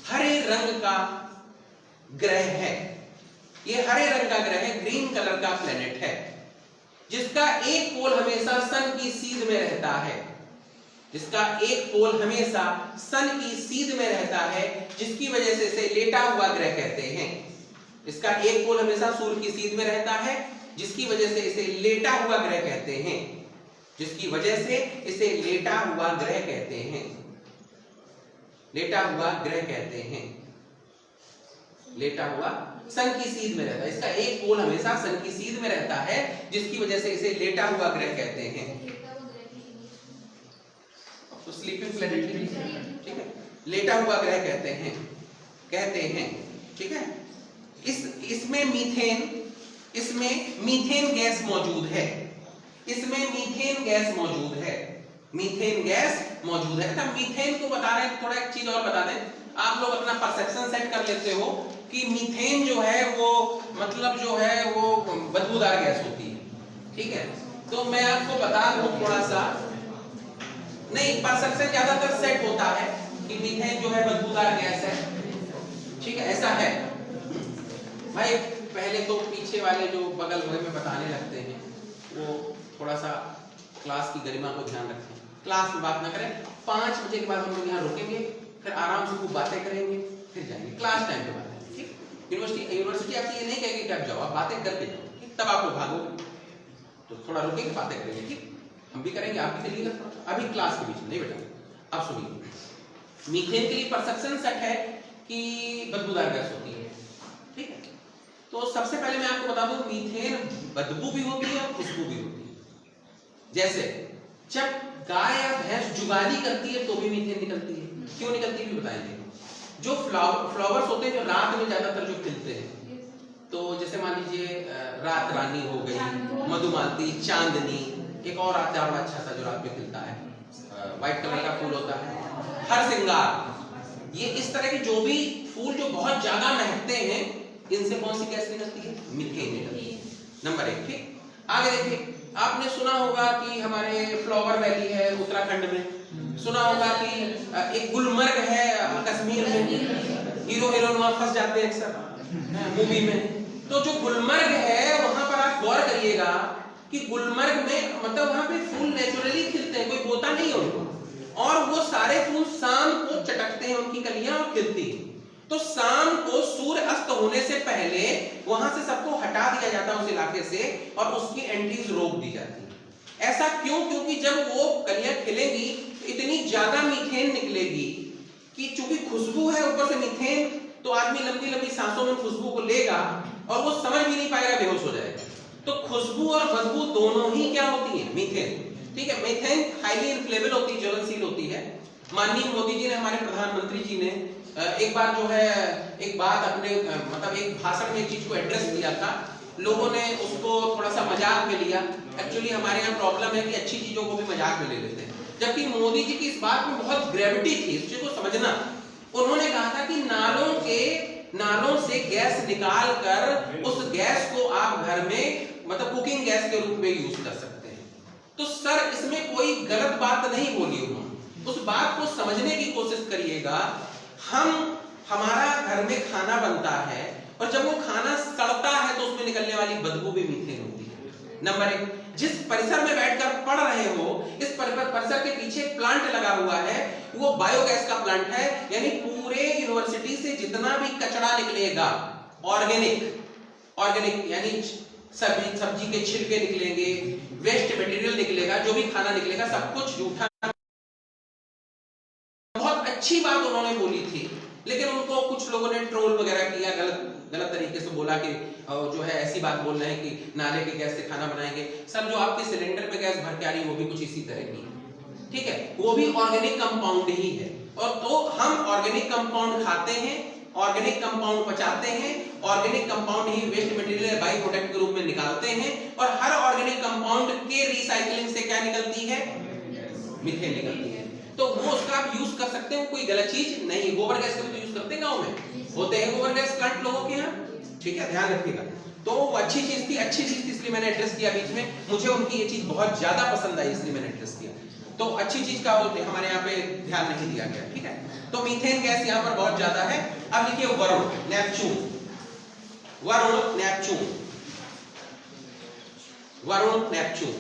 हरे रंग का ग्रह है, ये हरे रंग का ग्रह है, ग्रीन कलर का प्लेनेट है, जिसका एक पोल हमेशा सन की सीध में रहता है, जिसका एक पोल हमेशा सन की सीध में रहता है, जिसकी वजह से इसे लेटा हुआ ग्रह कहते हैं। इसका एक पोल हमेशा सूर्य की सीध में रहता है, जिसकी वजह से इसे लेटा हुआ ग्रह कहते हैं, जिसकी वजह से इसे लेटा हुआ ग्रह कहते हैं, लेटा हुआ ग्रह कहते हैं, लेटा हुआ सन की सीध में रहता है। इसका एक पोल हमेशा सन की सीध में रहता है, जिसकी वजह से इसे लेटा हुआ ग्रह कहते हैं। तो स्लीपिंग प्लैनेट, ठीक है, लेटा हुआ ग्रह कहते हैं, ठीक है। इसमें मीथेन गैस मौजूद है, इसमें मीथेन गैस मौजूद है, मीथेन गैस मौजूद है। अच्छा, मीथेन को बता रहे हैं, थोड़ा एक चीज और बता दें, आप लोग अपना परसेप्शन सेट कर लेते हो कि मीथेन जो है वो मतलब जो है वो बदबूदार गैस होती है, ठीक है। तो मैं आपको बता दूं थोड़ा सा, नहीं, परसेप्शन ज्यादातर सेट होता है कि मीथेन जो है बदबूदार गैस है, ठीक है, ऐसा है भाई। पहले तो पीछे वाले जो बगल में बताने लगते हैं वो थोड़ा सा क्लास की गरिमा को ध्यान रखें, क्लास में बात ना करें। 5 बजे के बाद हम लोग यहाँ रुकेंगे, फिर आराम से खूब बातें करेंगे, फिर जाएंगे क्लास टाइम पे बातें, ठीक। यूनिवर्सिटी आपसे ये नहीं कहेगी कि आप जाओ, आप बातें करके जाओ, ठीक, तब आप लोग भागोगे, तो थोड़ा रुकेंगे, बातें करेंगे, ठीक, हम भी करेंगे, आप भी करिएगा, अभी क्लास के बीच में नहीं बेटा। अब सुनिए, मीथेन के लिए परसेप्शन सेट है कि बदबूदार गैस होती है, ठीक है। तो सबसे पहले मैं आपको बता दूं, मीथेन बदबू भी होती है और खुशबू भी होती है। जैसे जब गाय या भैंस जुगाली करती है तो भी मीथेन निकलती है, क्यों निकलती है भी बताएंगे। जो फ्लावर्स होते हैं जो रात में ज्यादातर जो खिलते हैं, तो जैसे मान लीजिए रात रानी हो गई, मधुमालती, चांदनी, एक और आता है बड़ा अच्छा सा जो रात में खिलता है, व्हाइट कलर का फूल होता है, हर सिंगार, ये इस तरह के जो भी फूल जो बहुत ज्यादा महकते हैं, इनसे कौन सी गैस निकलती है, मीथेन निकलती है, नंबर 1, ठीक। आगे देखिए, आपने सुना होगा कि हमारे फ्लावर वैली है उत्तराखंड में, सुना होगा कि एक गुलमर्ग है कश्मीर में, हीरो हीरोइन वहां फंस जाते हैं अक्सर मूवी में। तो जो गुलमर्ग है वहां पर आप गौर करिएगा कि गुलमर्ग में मतलब वहां पे फूल नेचुरली खिलते हैं, कोई बोता नहीं है उनको, और वो सारे फूल शाम को चटकते हैं, उनकी कलियां और खिलती हैं। तो शाम को सूर्य अस्त होने से पहले वहां से सबको हटा दिया जाता है उस इलाके से, और उसकी एंट्रीज रोक दी जाती है। ऐसा क्यों? क्योंकि जब वो कलियां खिलेंगी तो इतनी ज्यादा मीथेन निकलेगी कि चूंकि खुशबू है ऊपर से मीथेन, तो आदमी लंबी लंबी सांसों में खुशबू को लेगा और वो समझ भी नहीं पाएगा, बेहोश हो जाएगा। तो खुशबू और बदबू दोनों ही क्या होती है, मीथेन, ठीक है। मीथेन हाईली इन्फ्लेमेबल होती है, ज्वलनशील होती है। माननीय मोदी जी ने, हमारे प्रधानमंत्री जी ने एक बार जो है एक बात अपने मतलब एक भाषण में एक चीज को एड्रेस किया था, लोगों ने उसको थोड़ा सा मजाक में लिया। एक्चुअली हमारे यहाँ प्रॉब्लम है कि अच्छी चीजों को भी मजाक में ले लेते हैं, जबकि मोदी जी की इस बात में बहुत ग्रेविटी थी, इस चीज को समझना। उन्होंने कहा था कि नालों से गैस निकाल कर उस गैस को आप घर में मतलब कुकिंग गैस के रूप में यूज कर सकते हैं। तो सर इसमें कोई गलत बात नहीं बोली उन्होंने, उस बात को समझने की कोशिश करिएगा। हमारा घर में खाना बनता है और जब वो खाना सड़ता है तो उसमें निकलने वाली बदबू भी मीथेन होती है। नंबर 1, जिस परिसर में बैठकर पढ़ रहे हो, इस परिसर के पीछे प्लांट लगा हुआ है, वो बायोगैस का प्लांट है, यानी पूरे यूनिवर्सिटी से जितना भी कचरा निकलेगा ऑर्गेनिक यानी सब्जी के छिलके निकलेंगे, वेस्ट मटेरियल निकलेगा, जो भी खाना निकलेगा, सब कुछ जूठा। बहुत अच्छी बात उन्होंने बोली थी, लेकिन उनको कुछ लोगों ने ट्रोल वगैरह किया, गलत तरीके से बोला कि जो है ऐसी बात बोल रहे हैं कि नाले के गैस से खाना बनाएंगे। सर जो आपके सिलेंडर पे गैस भर के आ रही है वो भी कुछ इसी तरह की है, ठीक है, वो भी ऑर्गेनिक कंपाउंड ही है। और तो हम ऑर्गेनिक कंपाउंड खाते हैं, ऑर्गेनिक कंपाउंड पचाते हैं, ऑर्गेनिक कंपाउंड ही वेस्ट मटेरियल बाई प्रोडक्ट के रूप में निकालते हैं, और हर ऑर्गेनिक कंपाउंड के रिसाइकलिंग से क्या निकलती है, मीथेन निकलती है। तो वो उसका आप यूज कर सकते हैं, कोई गलत चीज नहीं। गोबर गैस का भी तो यूज करते हैं, गांव में होते हैं गोबर गैस प्लांट लोगों के यहाँ, ठीक है, ध्यान रखिएगा। तो वो अच्छी चीज थी इसलिए मैंने एड्रेस किया बीच में, मुझे उनकी ये चीज बहुत ज्यादा पसंद आई इसलिए मैंने एड्रेस किया। तो अच्छी चीज का हमारे यहाँ पे ध्यान नहीं दिया गया, ठीक है। तो मीथेन गैस यहाँ पर बहुत ज्यादा है। अब लिखिए Varun, Neptune. Varun, Neptune, Varun, Neptune,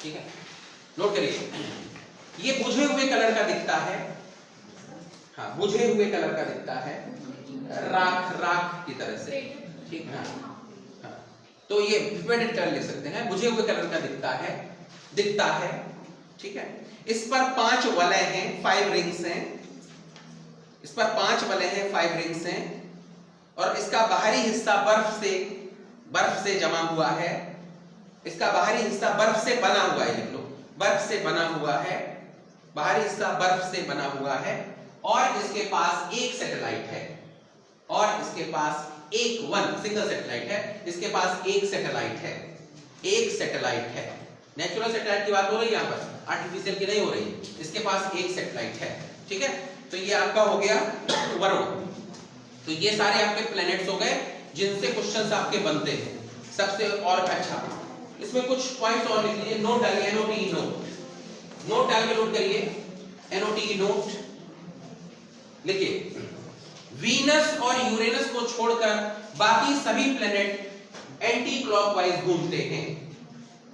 ठीक है। नोट करिए, ये बुझे हुए कलर का दिखता है, हाँ बुझे हुए कलर का दिखता है, राख राख की तरह से, ठीक है। हाँ तो ये फेडेड कलर लिख सकते हैं, बुझे हुए कलर का दिखता है, ठीक है। इस पर 5 वलय हैं, 5 रिंग्स हैं, इस पर 5 वलय हैं, 5 रिंग्स हैं, और इसका बाहरी हिस्सा बर्फ से जमा हुआ है, इसका बाहरी हिस्सा बर्फ से बना हुआ है, लिख लो, बर्फ से बना हुआ है, बाहरी हिस्सा बर्फ से बना हुआ है, और इसके पास एक सैटेलाइट है, और इसके पास सिंगल सैटेलाइट है, इसके पास एक सैटेलाइट है, नेचुरल सैटेलाइट की बात हो रही है यहाँ पर, आर्टिफिशियल की नहीं हो रही है, इसके पास एक सैटेलाइट है, ठीक है। तो ये आपका हो गया वरुण। तो ये सारे आपके प्लैनेट्स हो गए जिनसे क्वेश्चंस आपके बनते हैं सबसे। और अच्छा, इसमें कुछ पॉइंट्स और लिख लीजिए, नोट डालिए, नोट डाल के नोट करिए, NOTE नोट लिखिए, वीनस और यूरेनस को छोड़कर बाकी सभी प्लैनेट एंटी क्लॉकवाइज घूमते हैं,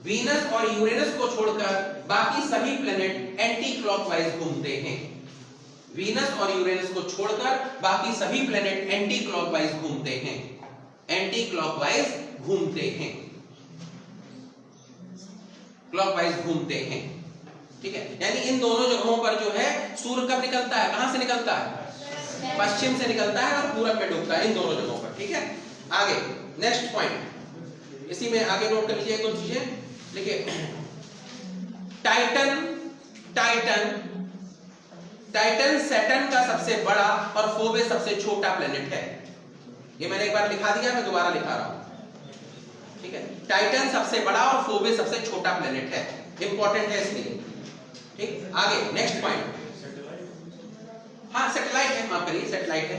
वीनस और यूरेनस को छोड़कर बाकी सभी प्लैनेट एंटी क्लॉकवाइज घूमते हैं, वीनस और यूरेनस को छोड़कर बाकी सभी प्लैनेट एंटी क्लॉकवाइज घूमते हैं, एंटी क्लॉकवाइज घूमते हैं, क्लॉकवाइज घूमते हैं, ठीक है। यानी इन दोनों जगहों पर जो है सूर्य कब निकलता है, कहां से निकलता है, पश्चिम से निकलता है और पूरब में डूबता है, इन दोनों जगहों पर, ठीक है। आगे नेक्स्ट पॉइंट, इसी में आगे नोट कर लीजिए एक दो चीजें, देखिए टाइटन सैटर्न का सबसे बड़ा और फोबे सबसे छोटा प्लेनेट है, ये मैंने एक बार लिखा दिया, मैं दोबारा लिखा रहा हूं, ठीक है। टाइटन सबसे बड़ा और फोबे सबसे छोटा प्लेनेट है, इंपॉर्टेंट है इसलिए, ठीक। आगे नेक्स्ट पॉइंट, हाँ सैटेलाइट है, माफ करिए सैटेलाइट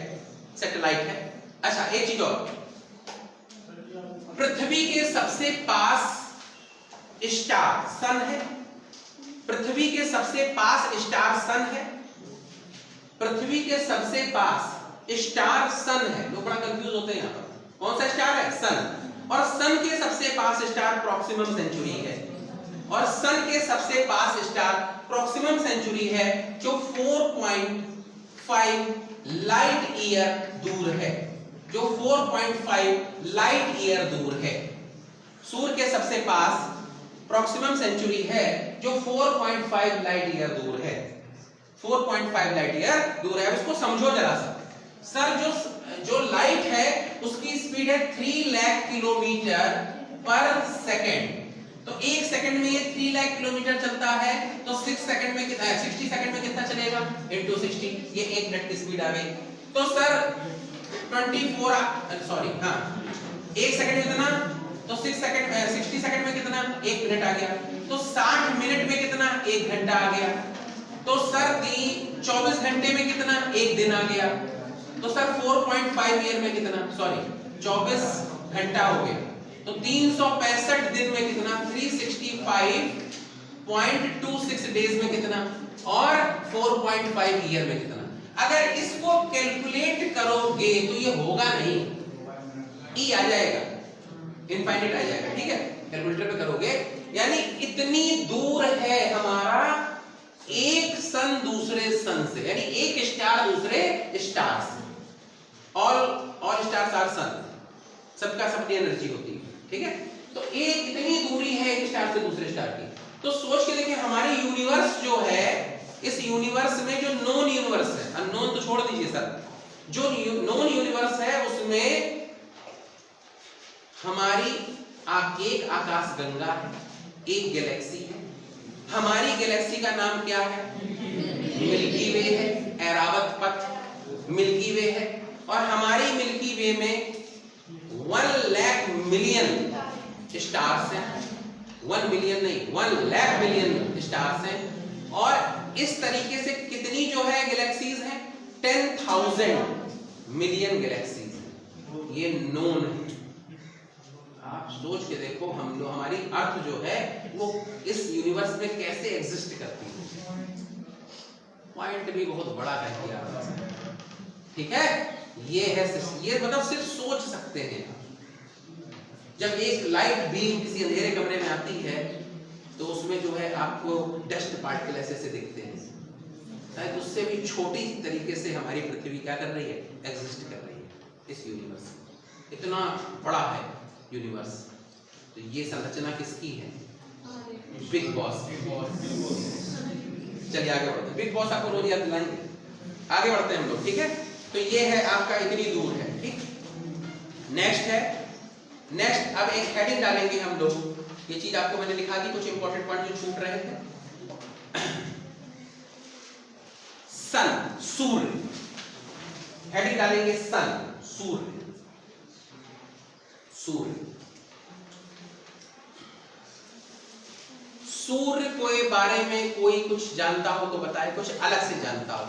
है। अच्छा एक चीज और, पृथ्वी के सबसे पास स्टार सन है, पृथ्वी के सबसे पास स्टार सन है, पृथ्वी के सबसे पास स्टार सन है, लोग बड़ा कंफ्यूज होते हैं यहाँ पर, कौन सा स्टार है, सन, और सन के सबसे पास स्टार प्रॉक्सिमम सेंचुरी है, और सन के सबसे पास स्टार प्रॉक्सिमम सेंचुरी है जो 4.5 लाइट ईयर दूर है, जो 4.5 लाइट ईयर दूर है, सूर्य के सबसे पास प्रॉक्सिमम सेंचुरी है जो 4.5 लाइट ईयर दूर है, 4.5 लाइट ईयर दूर है। अब इसको समझो जरा सा, सर जो लाइट है उसकी स्पीड है 3 लाख किलोमीटर पर सेकेंड, तो एक सेकंड में ये 3 लाख किलोमीटर चलता है, तो 60 सेकंड में कितना चलेगा, इनटू 60, ये 1 मिनट की स्पीड आ गई। तो सर 1 सेकंड में कितना, तो 60 सेकंड में कितना, 1 मिनट आ गया, तो 60 मिनट में कितना, 1 घंटा आ गया, तो सर 24 घंटे में कितना, 1 दिन आ गया, तो सर 4.5 ईयर में कितना, 24 घंटा हो गया, तो 365 दिन में कितना, 365.26 डेज में कितना, और 4.5 ईयर में कितना। अगर इसको कैलकुलेट करोगे तो ये होगा नहीं, ई आ जाएगा, इनफाइनाइट आ जाएगा, ठीक है, कैलकुलेटर पे करोगे, यानी इतनी दूर है हमारा एक सन दूसरे सन से, यानी एक स्टार दूसरे स्टार से, ऑल स्टार्स आर सन, सबका सबकी एनर्जी होती है, ठीक है। तो ये इतनी दूरी है एक स्टार से दूसरे स्टार की। तो सोच के देखिए हमारी यूनिवर्स जो है, इस यूनिवर्स में जो नॉन यूनिवर्स है, अननोन तो छोड़ दीजिए सर, जो नॉन यूनिवर्स है उसमें हमारी एक आकाश गंगा है, एक गैलेक्सी है, हमारी गैलेक्सी का नाम क्या है, मिल्की वे है, ऐरावत पथ मिल्की वे है, और हमारी मिल्की वे में 1 लाख मिलियन स्टार्स हैं, 1 मिलियन नहीं 1 लाख मिलियन स्टार्स हैं, और इस तरीके से कितनी जो है गैलेक्सीज हैं, 10,000 मिलियन गैलेक्सीज हैं, ये नोन है। आप सोच के देखो हम लोग, हमारी अर्थ जो है वो इस यूनिवर्स में कैसे एग्जिस्ट करती है, पॉइंट भी बहुत बड़ा है, ठीक है। ये है, ये मतलब सिर्फ सोच सकते हैं। जब एक लाइट बीम किसी अंधेरे कमरे में आती है तो उसमें जो है आपको डस्ट पार्टिकल ऐसे दिखते हैं, शायद उससे भी छोटी तरीके से हमारी पृथ्वी क्या कर रही है, एग्जिस्ट कर रही है इस यूनिवर्स में। इतना बड़ा है यूनिवर्स। तो ये संरचना किसकी है? Big boss. चलिए आगे बढ़ते हैं। बिग बॉस आपको रोज याद दिलाएंगे। आगे बढ़ते हैं हम लोग, ठीक है। तो ये है आपका इतनी दूर है, ठीक। नेक्स्ट है, नेक्स्ट अब एक हेडिंग डालेंगे हम लोग। ये चीज आपको मैंने लिखा दी, कुछ इंपॉर्टेंट पॉइंट जो छूट रहे थे। सन, सूर्य, हेडिंग डालेंगे सन, सूर्य। सूर्य, सूर्य के बारे में कोई कुछ जानता हो तो बताए, कुछ अलग से जानता हो।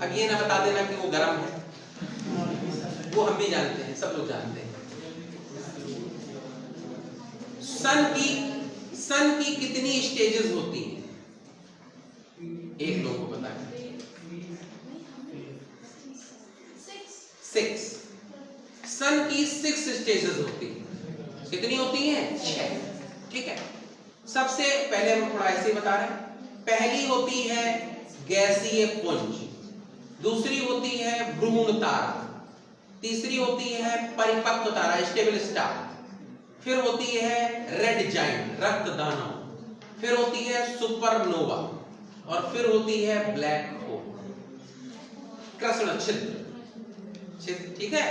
अब ये ना बता देना कि वो गर्म है, वो हम भी जानते हैं, सब लोग जानते हैं। सन की कितनी स्टेजेस होती हैं? एक लोग को पता है। 6। सन की 6 स्टेजेस होती हैं। कितनी होती हैं? 6, ठीक है। सबसे पहले हम थोड़ा ऐसे बता रहे हैं। पहली होती है गैसीय पुंज, दूसरी होती है भ्रूण तारा, तीसरी होती है परिपक्व तारा, स्टेबल स्टार, फिर होती है रेड जाइंट, रक्त दानव, फिर होती है सुपरनोवा, और फिर होती है ब्लैक होल, कृष्ण छिद्र, ठीक है।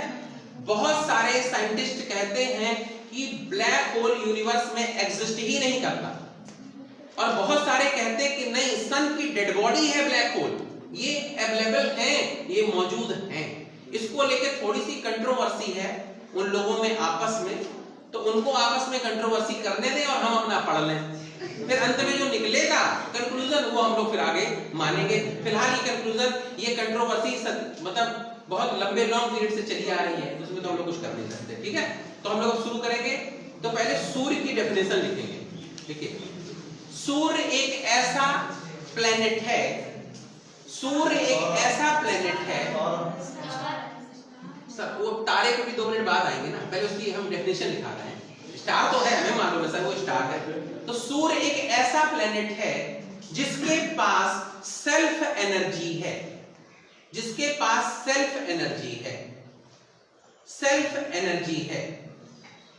बहुत सारे साइंटिस्ट कहते हैं कि ब्लैक होल यूनिवर्स में एग्जिस्ट ही नहीं करता, और बहुत सारे कहते हैं कि नहीं, सन की डेड बॉडी है ब्लैक होल, ये अवेलेबल है, ये मौजूद है। इसको लेकर थोड़ी सी कंट्रोवर्सी है उन लोगों में आपस में, तो उनको आपस में कंट्रोवर्सी करने दें और हम अपना पढ़ लें, फिर अंत में जो निकलेगा कंक्लूजन वो हम लोग फिर आगे मानेंगे। फिलहाल ये कंक्लूजन, ये कंट्रोवर्सी मतलब बहुत लंबे लॉन्ग पीरियड से चली आ रही है, उसमें तो हम लोग कुछ कर नहीं सकते, ठीक है। तो हम लोग शुरू करेंगे। तो पहले सूर्य की डेफिनेशन लिखेंगे, देखिए। सूर्य एक ऐसा प्लेनेट है, सूर्य एक ऐसा प्लेनेट है, सर वो तारे को भी 2 मिनट बाद आएंगे ना, पहले उसकी हम डेफिनेशन लिखा रहे हैं। स्टार तो है, हमें मालूम है सर वो स्टार है। तो सूर्य एक ऐसा प्लेनेट है जिसके पास सेल्फ एनर्जी है, जिसके पास सेल्फ एनर्जी है, सेल्फ एनर्जी है।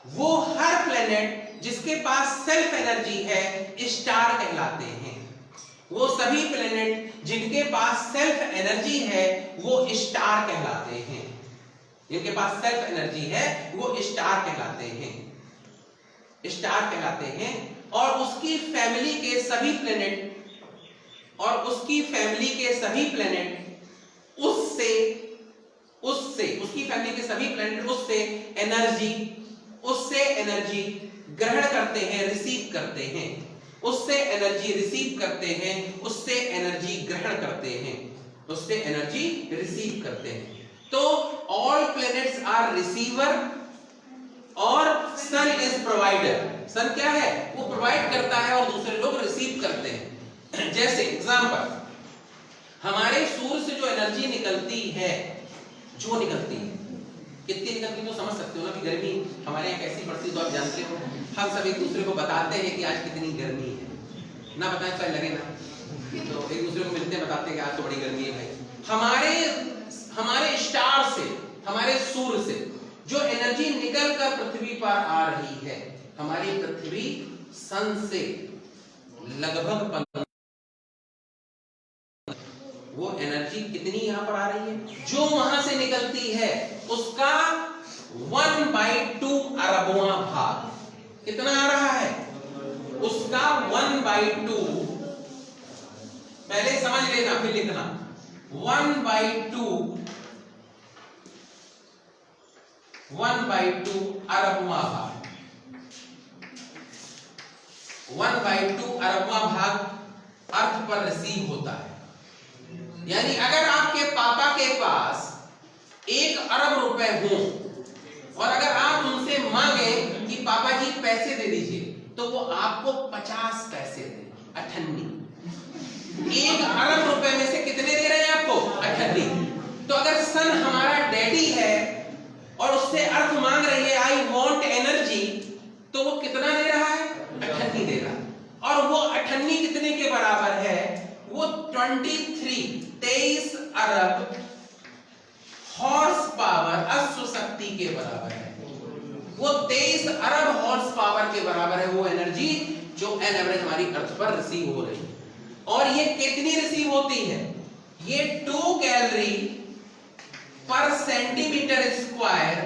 वो हर प्लेनेट जिसके पास सेल्फ एनर्जी है स्टार कहलाते हैं। वो सभी प्लेनेट जिनके पास सेल्फ एनर्जी है वो स्टार कहलाते हैं। जिनके पास सेल्फ एनर्जी है वो स्टार कहलाते हैं, स्टार कहलाते हैं। और उसकी फैमिली के सभी प्लेनेट, और उसकी फैमिली के सभी प्लेनेट उससे उसकी फैमिली के सभी प्लेनेट उससे एनर्जी ग्रहण करते हैं, रिसीव करते हैं, उससे एनर्जी रिसीव करते हैं, उससे एनर्जी ग्रहण करते हैं, उससे एनर्जी रिसीव करते हैं। तो ऑल प्लैनेट्स आर रिसीवर और सन इज प्रोवाइडर। सन क्या है? वो प्रोवाइड करता है और दूसरे लोग रिसीव करते हैं। जैसे एग्जांपल, हमारे सूर्य से जो एनर्जी निकलती है, जो निकलती है, कितनी निकलती तो समझ सकते हो ना कि गर्मी हमारे यहाँ कैसी पड़ती तो आप जानते हो। हम सब एक दूसरे को बताते हैं कि आज कितनी गर्मी है, ना बताएं तो लगे ना, तो एक दूसरे को मिलते हैं, बताते हैं कि आज तो बड़ी गर्मी है भाई। हमारे स्टार से, हमारे सूर्य से जो एनर्जी निकलकर पृथ्वी पर आ रही है, हमारी पृथ्वी सन से लगभग वो एनर्जी कितनी यहां पर आ रही है, जो वहां से निकलती है उसका 1/2 अरबवां भाग कितना आ रहा है, उसका 1/2, पहले समझ लेना फिर लिखना, 1/2 अरबवां भाग, 1/2 अरबवां भाग अर्थ पर रिसीव होता है। यानी अगर आपके पापा के पास 1 अरब रुपए हो और अगर आप उनसे मांगे कि पापा जी पैसे दे दीजिए, तो वो आपको 50 पैसे दे, 98। 1 अरब रुपए में से कितने दे रहे हैं आपको? 98। तो अगर सन हमारा डैडी है और उससे अर्थ मांग रही है आई वांट एनर्जी, तो वो कितना दे रहा है? 98 दे रहा है। और वो 98 कितने के बराबर है? वो 23 अरब हॉर्स पावर अश्व शक्ति के बराबर है। वो 23 अरब हॉर्स पावर के बराबर है वो एनर्जी जो एन एवरेज हमारी अर्थ पर रिसीव हो रही है। और ये कितनी रिसीव होती है? ये 2 कैलोरी पर सेंटीमीटर स्क्वायर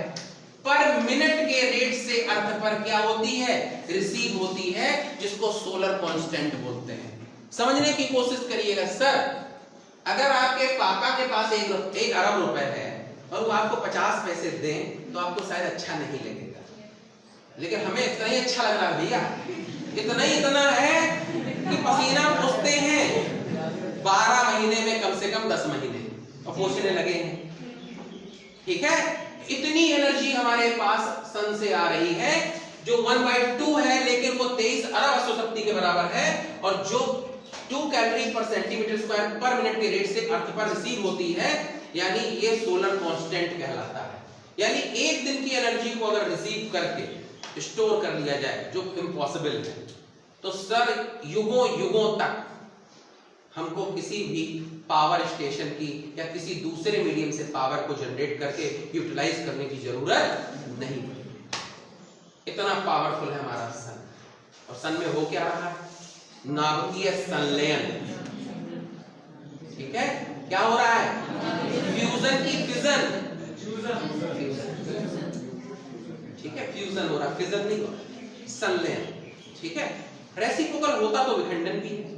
पर मिनट के रेट से अर्थ पर क्या होती है? रिसीव होती है, जिसको सोलर कांस्टेंट बोलते हैं। समझने की कोशिश करिएगा। सर अगर आपके पापा के पास 1 अरब रुपए है और वो आपको 50 पैसे दें तो आपको शायद अच्छा नहीं लगेगा, लेकिन हमें इतना ही अच्छा लग रहा है भैया। इतना है कि पसीना पोंछते हैं 12 महीने में कम से कम 10 महीने और पोंछने लगे हैं। ठीक है, इतनी एनर्जी हमारे पास सन से आ रही है जो 1/2 है, लेकिन वो 23 अरब अश्व शक्ति के बराबर है। और जो 2 कैलोरी पर सेंटीमीटर स्क्वायर पर मिनट के रेट से अर्थ पर रिसीव होती है, यानी ये सोलर कांस्टेंट कहलाता है। यानी एक दिन की एनर्जी को अगर रिसीव करके स्टोर कर लिया जाए, जो इम्पॉसिबल है, तो सर युगों युगों तक हमको किसी भी पावर स्टेशन की या किसी दूसरे मीडियम से पावर को जनरेट करके यूटिलाइज करने की जरूरत नहीं पड़ेगी। इतना पावरफुल है हमारा सन। और सन में हो क्या रहा है? नाभिकीय संलयन। ठीक है, क्या हो रहा है? फ्यूजन की फिजन। ठीक है, फ्यूजन हो रहा, फिजन नहीं हो रहा, संलयन। ठीक है, रेसिप्रोकल होता तो विखंडन भी है।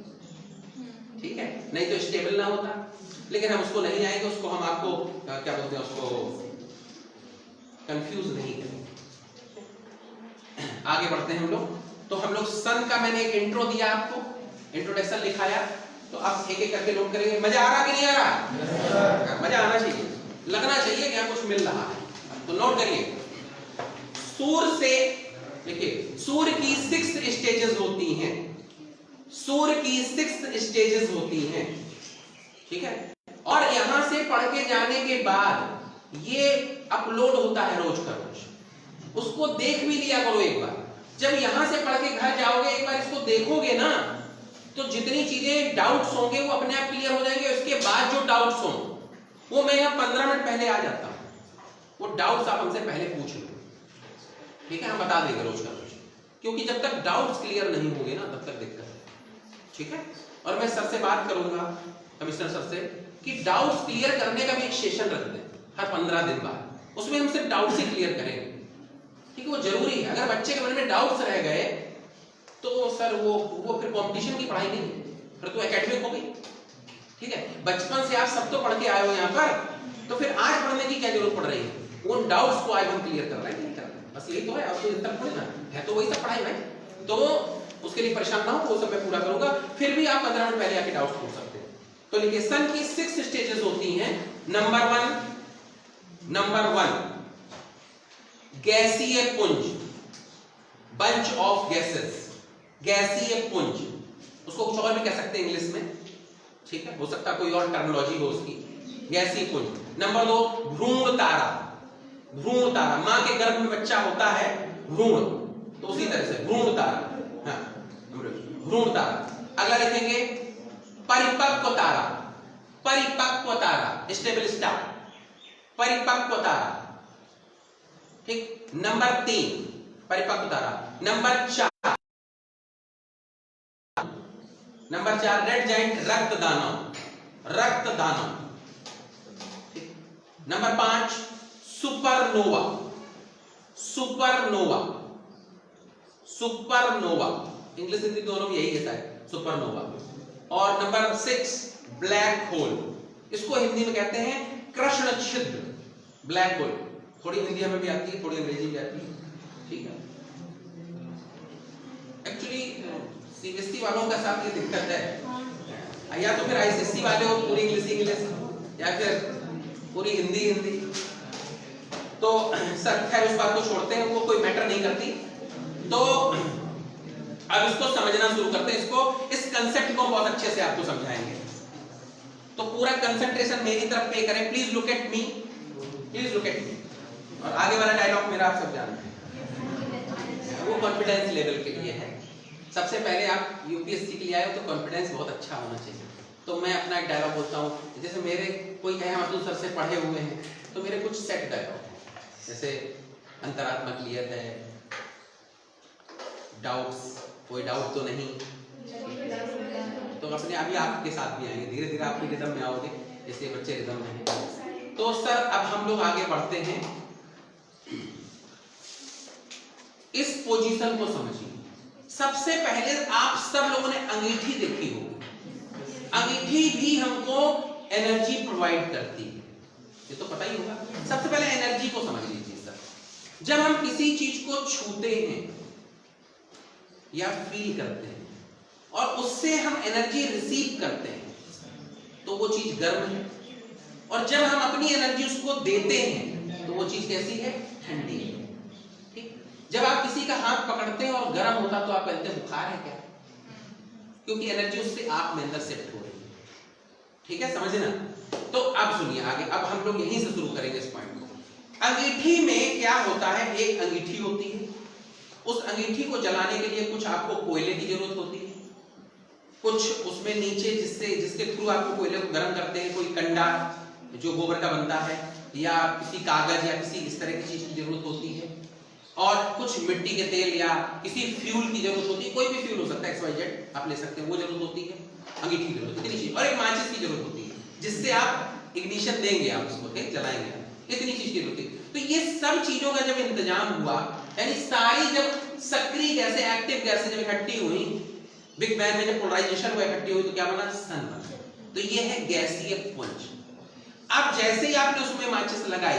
ठीक है, नहीं तो स्टेबल ना होता, लेकिन हम उसको नहीं आएंगे, उसको हम आपको क्या बोलते हैं, उसको कंफ्यूज नहीं करेंगे। आगे बढ़ते हैं हम लोग। तो हम लोग सन का मैंने एक इंट्रो दिया, आपको इंट्रोडक्शन लिखाया, तो आप एक एक करके नोट करेंगे। मजा आ रहा कि नहीं आ रहा? मजा आना चाहिए, लगना चाहिए कि कुछ मिल रहा है। तो नोट करिए, सूर्य से देखिए, सूर्य की 6 स्टेजेस होती हैं। सूर्य की 6 स्टेजेस होती हैं। ठीक है, और यहां से पढ़ के जाने के बाद ये अपलोड होता है रोज का रोज। उसको देख भी लिया करो एक बार। जब यहां से पढ़ के घर जाओगे, एक बार इसको देखोगे ना, तो जितनी चीजें डाउट्स होंगे वो अपने आप क्लियर हो जाएंगे। उसके बाद जो डाउट्स हों वो मैं यहाँ 15 मिनट पहले आ जाता हूँ, वो डाउट्स आप हमसे पहले पूछ लो। ठीक है, हम बता देंगे रोज का रोज, क्योंकि जब तक डाउट्स क्लियर नहीं होंगे ना तब तक दिक्कत है। ठीक है, और मैं सर से बात करूंगा, कमिश्नर सर से, कि डाउट्स क्लियर करने का भी एक सेशन रख दें हर 15 दिन बाद। उसमें हम सिर्फ डाउट्स ही क्लियर करेंगे। ठीक है, वो जरूरी है। अगर बच्चे के मन में डाउट्स रह गए तो सर वो फिर कंपटीशन की पढ़ाई नहीं, फिर तो एकेडमिक हो गई। ठीक है, बचपन से आप सब तो पढ़ के आए हो यहाँ पर, तो फिर आज पढ़ने की क्या जरूरत पड़ रही है? उन डाउट्स को आज हम क्लियर कर रहे हैं, नहीं कर रहे हैं, बस यही तो है। आपको इतना थोड़ी ना है, तो वही सब पढ़ाई भाई। तो उसके लिए परेशान ना हो, वो सब मैं पूरा करूंगा। फिर भी आप 15 मिनट पहले आके डाउट्स पूछ सकते हैं। तो देखिए, सन की 6 स्टेजेस होती हैं। नंबर 1 गैसीय पुंज, बंच ऑफ गैसेस, गैसीय पुंज। उसको कुछ और भी कह सकते हैं इंग्लिश में। ठीक है, हो सकता है कोई और टर्मिनोलॉजी हो उसकी। गैसीय पुंज। नंबर 2 भ्रूण तारा। भ्रूण तारा, मां के गर्भ में बच्चा होता है भ्रूण, तो उसी तरह से भ्रूण तारा। हाँ, भ्रूण तारा। अगला लिखेंगे परिपक्व तारा। परिपक्व तारा, स्टेबल स्टार, परिपक्व तारा। ठीक। नंबर 3 परिपक्व तारा। नंबर 4 रेड जाइंट, रक्त दानव, रक्त दानव। Number 5 supernova, supernova, supernova. English Hindi दोनों में यही है शायद, सुपरनोवा। और नंबर 6 ब्लैक होल। इसको हिंदी में कहते हैं कृष्ण छिद्र, ब्लैक होल। थोड़ी हिंदी हमें भी आती है, थोड़ी अंग्रेजी भी आती है। ठीक है, एक्चुअली सीबीएसई वालों का साथ ये दिक्कत है, या तो फिर आईसीएसई वाले हो पूरी इंग्लिश, या फिर पूरी हिंदी। तो सर खैर उस बात को छोड़ते हैं, वो कोई मैटर नहीं करती। तो अब इसको समझना शुरू करते हैं। इस कंसेप्ट को बहुत अच्छे से आपको समझाएंगे। तो पूरा कंसंट्रेशन मेरी तरफ पे करें, please look at me, please look at me. और आगे वाला डायलॉग मेरा आप सब जानते हैं, वो कॉन्फिडेंस लेवल के लिए है। सबसे पहले आप यूपीएससी के लिए आए हो तो कॉन्फिडेंस बहुत अच्छा होना चाहिए। तो मैं अपना एक डायलॉग बोलता हूँ, जैसे मेरे कोई कहे हम अब्दुल सर से पढ़े हुए हैं, तो मेरे कुछ सेट डायलॉग हैं, जैसे अंतरात्मा क्लियर है, डाउट्स, कोई डाउट तो नहीं, तो अपने अभी आपके साथ भी आएंगे, धीरे धीरे आप भी रिदम में आओगे, जैसे बच्चे रिदम में हैं। तो सर अब हम लोग आगे बढ़ते हैं, इस पोजीशन को समझिए। सबसे पहले आप सब लोगों ने अंगीठी देखी होगी, अंगीठी भी हमको एनर्जी प्रोवाइड करती है, ये तो पता ही होगा। सबसे पहले एनर्जी को समझ लीजिए सर। जब हम किसी चीज को छूते हैं या फील करते हैं और उससे हम एनर्जी रिसीव करते हैं तो वो चीज गर्म है, और जब हम अपनी एनर्जी उसको देते हैं तो वो चीज कैसी है, ठंडी है। ठीक, जब आप किसी का हाथ पकड़ते हैं और गर्म होता तो आप कहते हैं बुखार है क्या, क्योंकि एनर्जी उससे आप में अंदर शिफ्ट हो रही है। ठीक है, समझे ना। तो अब सुनिए आगे, अब हम लोग यहीं से शुरू करेंगे इस पॉइंट को। अंगीठी में क्या होता है, एक अंगीठी होती है, उस अंगीठी को जलाने के लिए कुछ आपको कोयले की जरूरत होती है, कुछ उसमें नीचे जिसके थ्रू आपको कोयले को गर्म करते हैं, कोई कंडा जो गोबर का बनता है, या किसी कागज या किसी इस तरह की चीज की जरूरत होती है, और कुछ मिट्टी के तेल या किसी फ्यूल की जरूरत होती है, कोई भी फ्यूल हो सकता है, XYZ आप ले सकते हैं, वो जरूरत होती है। अंगीठी की जरूरत इतनी चीज, और एक माचिस की जरूरत होती है जिससे आप इग्निशन देंगे, आप उसको जलाएंगे, इतनी चीज की जरूरत है। तो ये सब चीजों का जब इंतजाम हुआ, यानी सारी जब सक्रिय गैसें, एक्टिव गैसें जब इकट्ठी हुई, बिग बैंग में जब पोलराइजेशन हुआ, इकट्ठी हुई, तो क्या बना, सन बना। तो ये है गैसीय पुंज। अब जैसे ही आपने उसमें माचिस लगाई,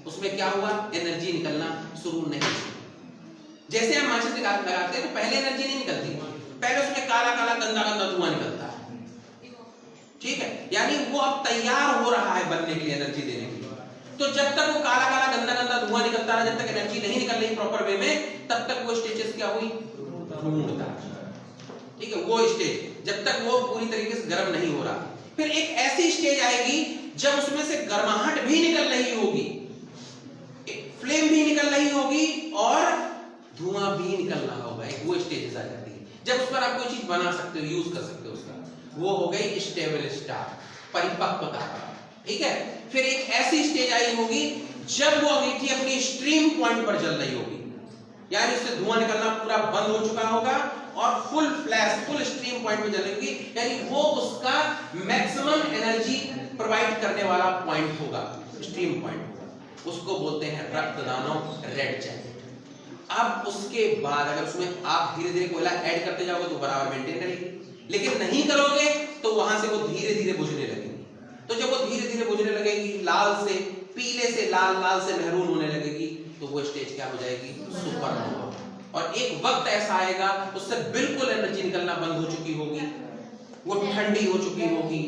उसमें क्या हुआ, एनर्जी निकलना शुरू नहीं हुई। जैसे हम माचिस लगाते हैं तो पहले एनर्जी नहीं निकलती, पहले उसमें काला काला गंदा गंदा धुआं निकलता है। ठीक है, यानी वो अब तैयार हो रहा है बनने के लिए, एनर्जी देने के लिए। तो जब तक वो काला काला गंदा गंदा धुआं निकलता है, जब तक एनर्जी नहीं निकल रही प्रॉपर वे में, तब तक वो स्टेजेस क्या हुई, भ्रूणता। ठीक है, वो स्टेज जब तक वो पूरी तरीके से गर्म नहीं हो रहा, फिर एक ऐसी स्टेज आएगी जब उसमें से गर्माहट भी निकल रही होगी, फ्लेम भी निकल रही होगी, और धुआं भी निकल रहा होगा। एक वो स्टेज आ जाती है जब उस पर आप कोई चीज बना सकते हो, यूज कर सकते हो उसका, वो हो गई स्टेबल स्टार, परिपक्वता। ठीक है, फिर एक ऐसी स्टेज आई होगी जब वो अंगीठी अपनी स्ट्रीम पॉइंट पर जल रही होगी, यानी उससे धुआं निकलना पूरा बंद हो चुका होगा और full flash, full stream point में जल रही होगी, यानी वो उसका मैक्सिमम एनर्जी प्रोवाइड करने वाला पॉइंट होगा, स्ट्रीम पॉइंट होगा। उसको बोलते हैं रक्तदानों, रेड जैकेट। अब उसके बाद अगर उसमें आप धीरे धीरे कोयला ऐड करते जाओगे तो बराबर मेंटेन रहेगी, लेकिन नहीं करोगे तो वहां से वो धीरे धीरे बुझने लगेगी। तो जब वो धीरे धीरे बुझने लगेगी, लाल से पीले से लाल, लाल से मेहरून होने लगेगी, तो वो स्टेज क्या हो जाएगी, सुपरनोवा। और एक वक्त ऐसा आएगा उससे बिल्कुल एनर्जी निकलना बंद हो चुकी होगी, वो ठंडी हो चुकी होगी,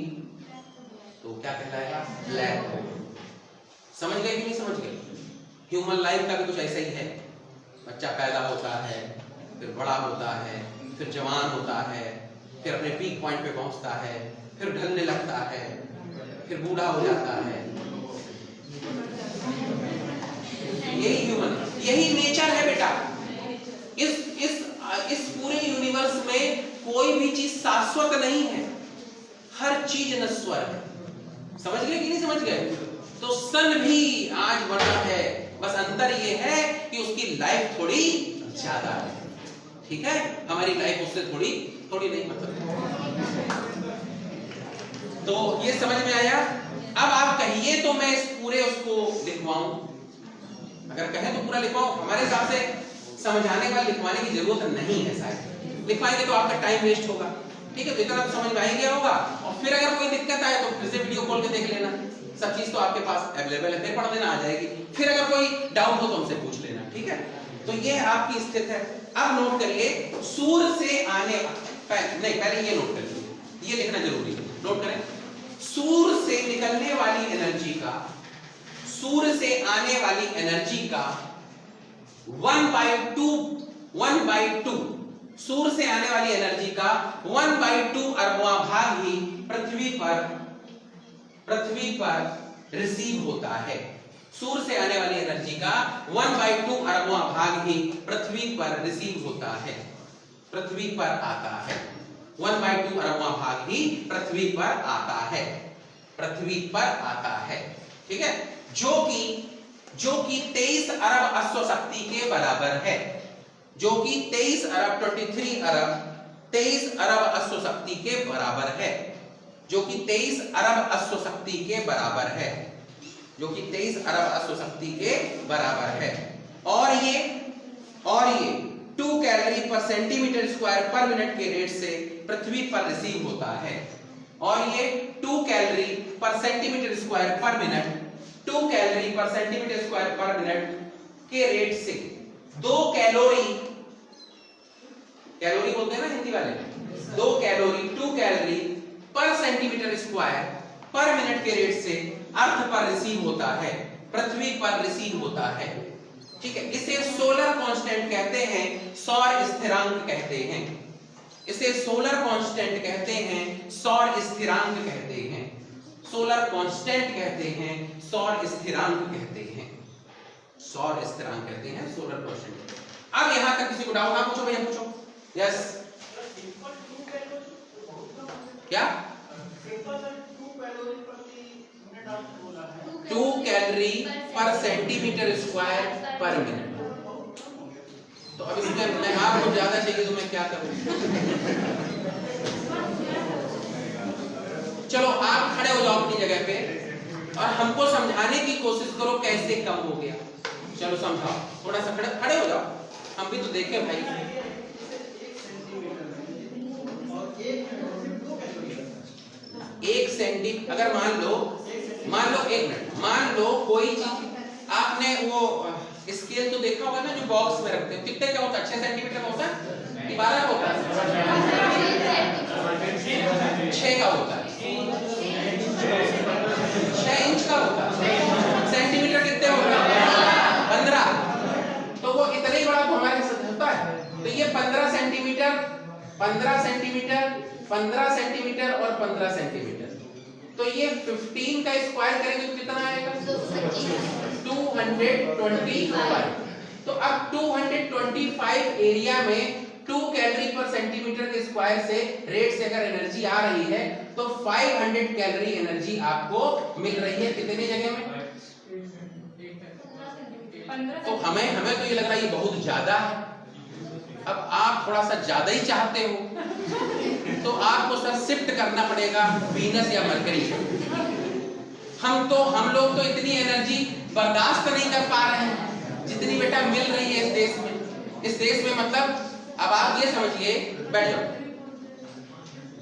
तो क्या कहलाएगा, ब्लैक होल। समझ गए कि नहीं समझ गए? ह्यूमन लाइफ का भी कुछ ऐसा ही है। बच्चा पैदा होता है, फिर बड़ा होता है, फिर जवान होता है, फिर अपने पीक पॉइंट पे पहुंचता है, फिर ढलने लगता है, फिर बूढ़ा हो जाता है। यही ह्यूमन, यही नेचर है बेटा। इस पूरे यूनिवर्स में कोई भी चीज शाश्वत नहीं है, हर चीज नश्वर है। समझ गए कि नहीं समझ गए? तो सन भी आज बना है, बस अंतर ये है कि उसकी लाइफ थोड़ी ज्यादा है। ठीक है, हमारी लाइफ उससे थोड़ी नहीं, मतलब। तो ये समझ में आया? अब आप कहिए तो मैं इस पूरे उसको लिखवाऊं, अगर कहें तो पूरा लिखवाऊं। हमारे हिसाब से समझाने का लिखवाने की जरूरत नहीं है, शायद लिखवाएंगे तो आपका टाइम वेस्ट होगा। ठीक है, तो इतना समझ में आ गया होगा। और फिर अगर कोई दिक्कत आए तो फिर से वीडियो कॉल के देख लेना, सब चीज तो आपके पास अवेलेबल है, फिर पढ़ लेना, आ जाएगी। फिर अगर कोई डाउट हो तो हमसे पूछ लेना। ठीक है, तो ये आपकी स्थिति है। अब नोट करिए, सूर्य से आने पहले ये नोट करिए, ये लिखना जरूरी है, नोट करें। सूर्य से निकलने वाली एनर्जी का, सूर्य से आने वाली एनर्जी का 1/2 सूर्य से आने वाली एनर्जी का 1/2 अरबवां भाग ही पृथ्वी पर पृथ्वी पर रिसीव होता है। सूर्य से आने वाली एनर्जी का 1/2 अरबवां भाग ही पृथ्वी पर रिसीव होता है, पृथ्वी पर आता है। 1/2 अरबवां भाग ही पृथ्वी पर आता है, पृथ्वी पर आता है। ठीक है, जो कि 23 अरब अश्वशक्ति के बराबर है, जो कि 23 अरब 23 अरब अश्वशक्ति के बराबर है, जो कि 23 अरब अश्वशक्ति के बराबर है, जो कि 23 अरब अश्वशक्ति के बराबर है। और ये 2 कैलोरी पर सेंटीमीटर स्क्वायर पर मिनट के रेट से पृथ्वी पर रिसीव होता है। और ये 2 कैलोरी पर सेंटीमीटर स्क्वायर पर मिनट, 2 कैलोरी पर सेंटीमीटर स्क्वायर पर मिनट के रेट से 2 कैलोरी, कैलोरी बोलते हैं ना हिंदी वाले, 2 कैलोरी पर सेंटीमीटर स्क्वायर पर मिनट के रेट से अर्थ पर रिसीव होता है, पृथ्वी पर रिसीव होता है। ठीक है, इसे सोलर कांस्टेंट कहते हैं, सौर स्थिरांक कहते हैं, इसे सोलर कांस्टेंट कहते हैं, सौर स्थिरांक कहते हैं, सोलर कांस्टेंट कहते हैं, सौर स्थिरांक कहते हैं, सौर स्थिरांक कहते हैं, सोलर कांस्टेंट। अब यहां तक किसी को डाउट? आप पूछो भैया, पूछो। यस, क्या 2 कैलोरी पर सेंटीमीटर स्क्वायर पर मिनट। तो अब इसमें मैं आपको ज्यादा चाहिए तो मैं क्या करूं? चलो आप खड़े हो जाओ अपनी जगह पे और हमको समझाने की कोशिश करो कैसे कम हो गया। चलो समझाओ, थोड़ा सा खड़े हो जाओ, हम भी तो देखें भाई। 1 सेंटीमीटर, अगर मान लो 1 मिनट, मान लो कोई चीज आपने वो स्केल तो देखा होगा ना जो बॉक्स में रखते हैं, कितने का होता है? 6 सेंटीमीटर का होता है, 12 का होता है, 6 का होता है, 6 इंच का होता है। सेंटीमीटर कितने होता है? 15। तो वो इतना ही बड़ा तो हमारे साथ होता है। तो ये 15 सेंटीमीटर, 15 सेंटीमीटर, 15 सेंटीमीटर और 15 सेंटीमीटर। तो ये 15 का स्क्वायर करेंगे तो कितना आएगा? 225। तो अब 225 एरिया में 2 कैलोरी पर सेंटीमीटर के स्क्वायर से रेट से अगर एनर्जी आ रही है तो 500 कैलोरी एनर्जी आपको मिल रही है कितनी जगह में? तो हमें तो ये लग रहा है ये बहुत ज्यादा है। अब आप थोड़ा सा ज्यादा ही चाहते हो तो आपको सर शिफ्ट करना पड़ेगा वीनस या मरकरी। हम लोग तो इतनी एनर्जी बर्दाश्त नहीं कर पा रहे हैं जितनी बेटा मिल रही है इस देश में। इस देश में मतलब अब आप ये समझिए, बैठ जाओ,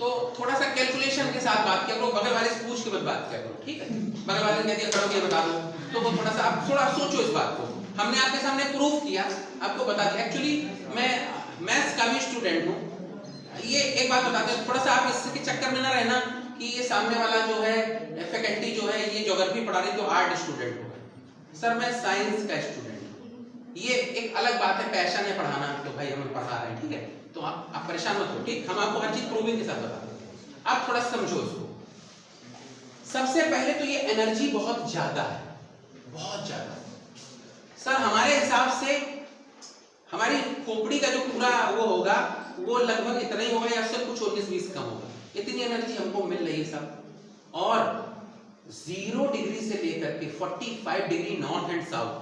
तो थोड़ा सा कैलकुलेशन के साथ बात किया करो, बगल वाले से पूछ के मत बात किया करो, ठीक है? बगल वाले ने कह दिया करो ये बता दो, तो वो थोड़ा सा आप थोड़ा सोचो इस बात को। हमने आपके सामने प्रूफ किया, आपको बता दिया। एक्चुअली मैं मैथ्स का भी स्टूडेंट हूँ। ये एक बात बताते हैं, थोड़ा सा आप इसके चक्कर में ना रहना कि ये सामने वाला जो है फैकल्टी जो है ये ज्योग्राफी पढ़ा रही तो आर्ट स्टूडेंट होगा। सर मैं साइंस का स्टूडेंट हूँ। ये एक अलग बात है, पैशन है पढ़ाना, तो भाई हम पढ़ा रहे हैं, ठीक है? तो आप परेशान मत हो, ठीक? हम आपको हर चीज प्रूविंग के साथ बताते हैं, आप थोड़ा समझो इसको। सबसे पहले तो ये एनर्जी बहुत ज्यादा है, बहुत ज्यादा। सर हमारे हिसाब से हमारी खोपड़ी का जो पूरा वो होगा वो लगभग इतना ही होगा या उससे कुछ 19-20 कम होगा, इतनी एनर्जी हमको मिल रही है सब। और 0 डिग्री से लेकर के 45 डिग्री नॉर्थ एंड साउथ,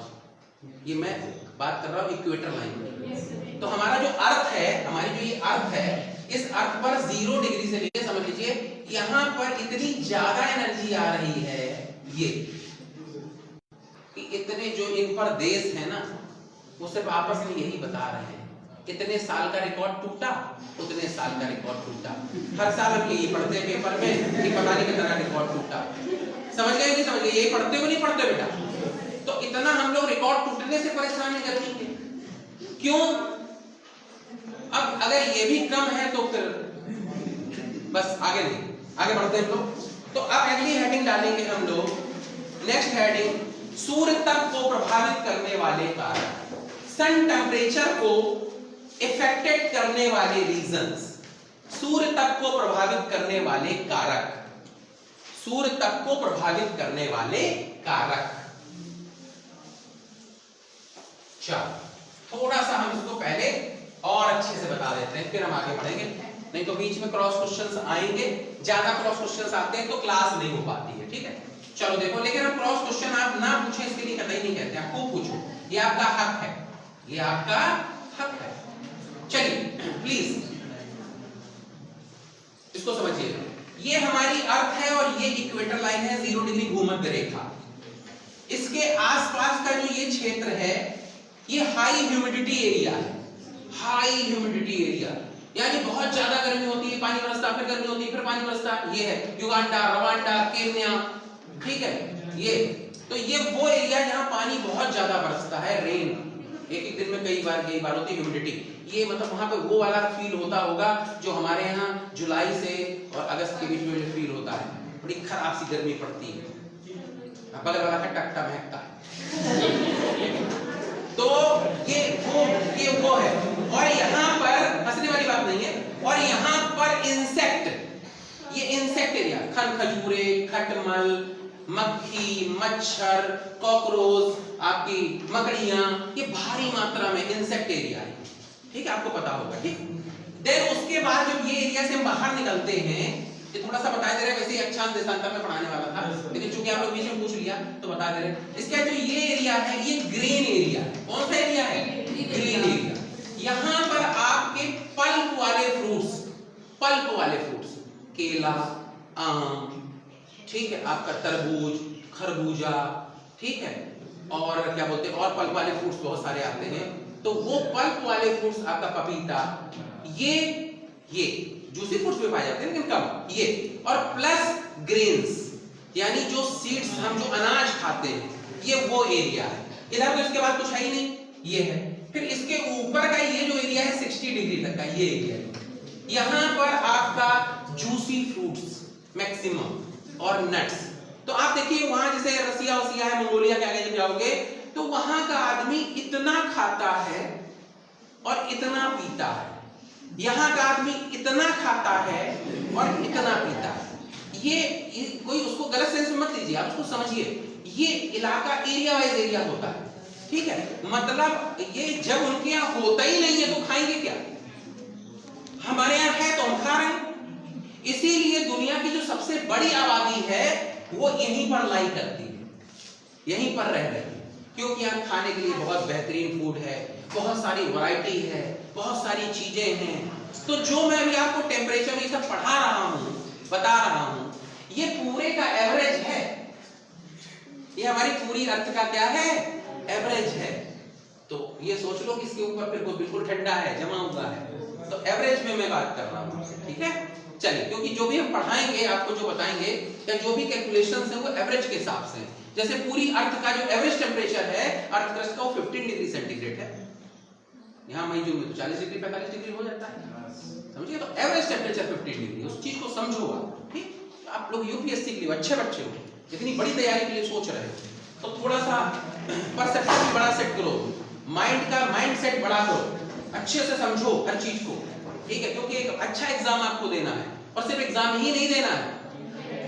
ये मैं बात कर रहा हूँ इक्वेटर लाइन में। तो हमारा जो अर्थ है, हमारी जो ये अर्थ है, इस अर्थ पर 0 डिग्री से लेकर समझ लीजिए यहाँ पर इतनी ज्यादा एनर्जी आ रही है ये कि इतने जो इन पर देश है ना वो सिर्फ आपस में यही बता रहे हैं, इतने साल का रिकॉर्ड टूटा, उतने साल का रिकॉर्ड टूटा। हर साल हम यही पढ़ते हैं पेपर में कि पता नहीं कितना रिकॉर्ड टूटा। समझ गए नहीं समझ गए? यही पढ़ते हो नहीं पढ़ते बेटा? तो इतना हम लोग रिकॉर्ड टूटने से परेशान नहीं करेंगे, क्यों? अब अगर ये भी कम है तो फिर बस आगे नहीं, आगे बढ़ते हैं हम लोग। तो अब अगली हेडिंग डालेंगे हम लोग, नेक्स्ट हेडिंग, सूर्य तप को प्रभावित करने वाले कारक, सन टेम्परेचर को इफेक्टेड करने वाले रीजंस, सूर्य तप को प्रभावित करने वाले कारक, सूर्य तप को प्रभावित करने वाले कारक। चलो थोड़ा सा हम इसको पहले और अच्छे से बता देते हैं, फिर हम आगे बढ़ेंगे, नहीं तो बीच में क्रॉस क्वेश्चंस आएंगे, ज्यादा क्रॉस क्वेश्चंस आते हैं तो क्लास नहीं हो पाती है, ठीक है। चलो देखो, लेकिन हम क्रॉस क्वेश्चन आप ना पूछे इसके लिए कतई नहीं कहते, आप खूब पूछो, ये आपका हक है, ये आपका हक है। चलिए प्लीज इसको समझिएगा, ये हमारी अर्थ है और ये इक्वेटर लाइन है, 0 डिग्री भूमध्य रेखा। इसके आसपास का जो ये क्षेत्र है ये हाई ह्यूमिडिटी एरिया है, हाई ह्यूमिडिटी एरिया, यानी बहुत ज्यादा गर्मी होती है, पानी बरसता, फिर गर्मी होती है, फिर पानी बरसता, ये है युगांडा, रवांडा, केन्या, ठीक है। ये तो ये वो एरिया जहां पानी बहुत ज्यादा बरसता है, रेन एक दिन में कई बार होती है, ह्यूमिडिटी, ये मतलब वहां पे वो वाला फील होता होगा जो हमारे यहाँ जुलाई से और अगस्त के बीच में फील होता है, बड़ी खराब सी गर्मी पड़ती है, बगल वाला का टकटा महकता है। तो ये वो है, और यहाँ पर हंसने वाली बात नहीं है, और यहाँ पर इंसेक्ट, ये इंसेक्ट एरिया, खरखजूरे, खटमल, मक्खी, मच्छर, कॉकरोच, आपकी मकड़ियां, ये भारी मात्रा में इंसेक्ट एरिया है, ठीक है, आपको पता होगा, ठीक। देन उसके बाद जब ये एरिया से हम बाहर निकलते हैं, ये थोड़ा सा बता दे रहे हैं, वैसे ही अक्षांश देशांतर में पढ़ाने वाला था, लेकिन चूंकि आप लोग बीच में पूछ लिया तो बता दे रहे हैं। इसका जो ये एरिया है ये ग्रीन एरिया है, कौन सा एरिया है? Green area. यहाँ पर आपके पल्प वाले फ्रूट्स, केला, आम, ठीक है, आपका तरबूज, खरबूजा, ठीक है, और क्या बोलते हैं, और पल्प वाले फ्रूट्स बहुत सारे आते हैं, तो वो पल्प वाले फ्रूट्स, आपका पपीता, ये जूसी फ्रूट्स में पाए जाते हैं लेकिन कम, ये, और प्लस ग्रेन्स, यानी जो सीड्स, हम जो अनाज खाते हैं, ये वो एरिया है। इधर तो इसके बाद कुछ है ही नहीं, ये है। फिर इसके ऊपर का ये जो एरिया है 60 डिग्री तक का, ये एरिया है, यहां पर आपका जूसी फ्रूट्स मैक्सिमम और नट्स। तो आप देखिए वहां जैसे रसिया है, मंगोलिया के आगे जब जाओगे तो वहां का आदमी इतना खाता है और इतना पीता है, यहाँ का आदमी इतना खाता है और इतना पीता है। ये कोई उसको गलत सेंस में मत लीजिए, आप उसको समझिए, ये इलाका एरिया वाइज एरिया होता है, ठीक है, मतलब ये जब उनके यहाँ होता ही नहीं है तो खाएंगे क्या, हमारे यहाँ है तो हम खा रहे हैं। इसीलिए दुनिया की जो सबसे बड़ी आबादी है वो यहीं पर लाई करती है, यहीं पर रह रही है, क्योंकि यहाँ खाने के लिए बहुत बेहतरीन फूड है, बहुत सारी वैरायटी है, बहुत सारी चीजें हैं। तो जो मैं अभी आपको टेम्परेचर ये सब पढ़ा रहा हूं, बता रहा हूं, ये पूरे का एवरेज है, ये हमारी पूरी अर्थ का क्या है, एवरेज है। तो ये सोच लो कि इसके ऊपर फिर बिल्कुल ठंडा है, जमा हुआ है, तो एवरेज में मैं बात कर रहा हूं, ठीक है। चलिए, क्योंकि जो भी हम पढ़ाएंगे, आपको जो बताएंगे या जो भी कैलकुलेशंस हैं वो एवरेज के हिसाब से, जैसे पूरी अर्थ का जो एवरेज टेम्परेचर है अर्थ क्रस्ट का, वो 15 डिग्री सेंटीग्रेड है। यहाँ मई जून में तो 40 डिग्री 45 डिग्री हो जाता है, समझिए। तो एवरेज टेम्परेचर 15 डिग्री, उस चीज को समझो आप, ठीक। आप लोग यूपीएससी के लिए अच्छे बच्चे हो, इतनी बड़ी तैयारी के लिए सोच रहे हो, तो थोड़ा सा परसेप्शन भी बड़ा सेट करो, माइंड सेट बड़ा करो, अच्छे से समझो हर चीज को, ठीक है, क्योंकि एक अच्छा एग्जाम आपको देना है, और सिर्फ एग्जाम ही नहीं देना है,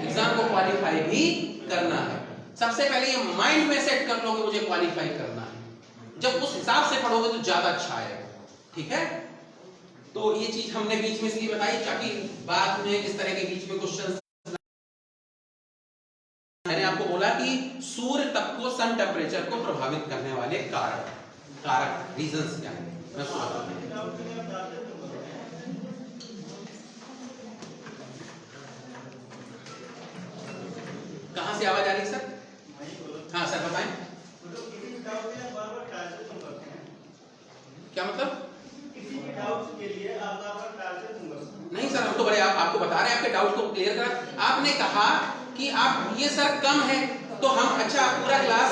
एग्जाम को क्वालिफाई भी करना है। सबसे पहले ये माइंड में सेट कर लो कि मुझे क्वालिफाई करना है, जब उस हिसाब से पढ़ोगे तो ज्यादा अच्छा आएगा, ठीक है। तो ये चीज हमने बीच में इसलिए बताई ताकि बाद में इस तरह के बीच में क्वेश्चन, मैंने आपको बोला कि सूर्य तप को, सन टेम्परेचर को प्रभावित करने वाले कारक रीजंस क्या है, मैं उसको बताता हूं। कहां से आवाज आ रही है सर? हाँ सर बताएं, क्या मतलब? नहीं सर, हम तो बड़े आपको बता रहे हैं, आपके डाउट को क्लियर करा। आपने कहा कि आप ये सर कम है तो हम, अच्छा पूरा क्लास,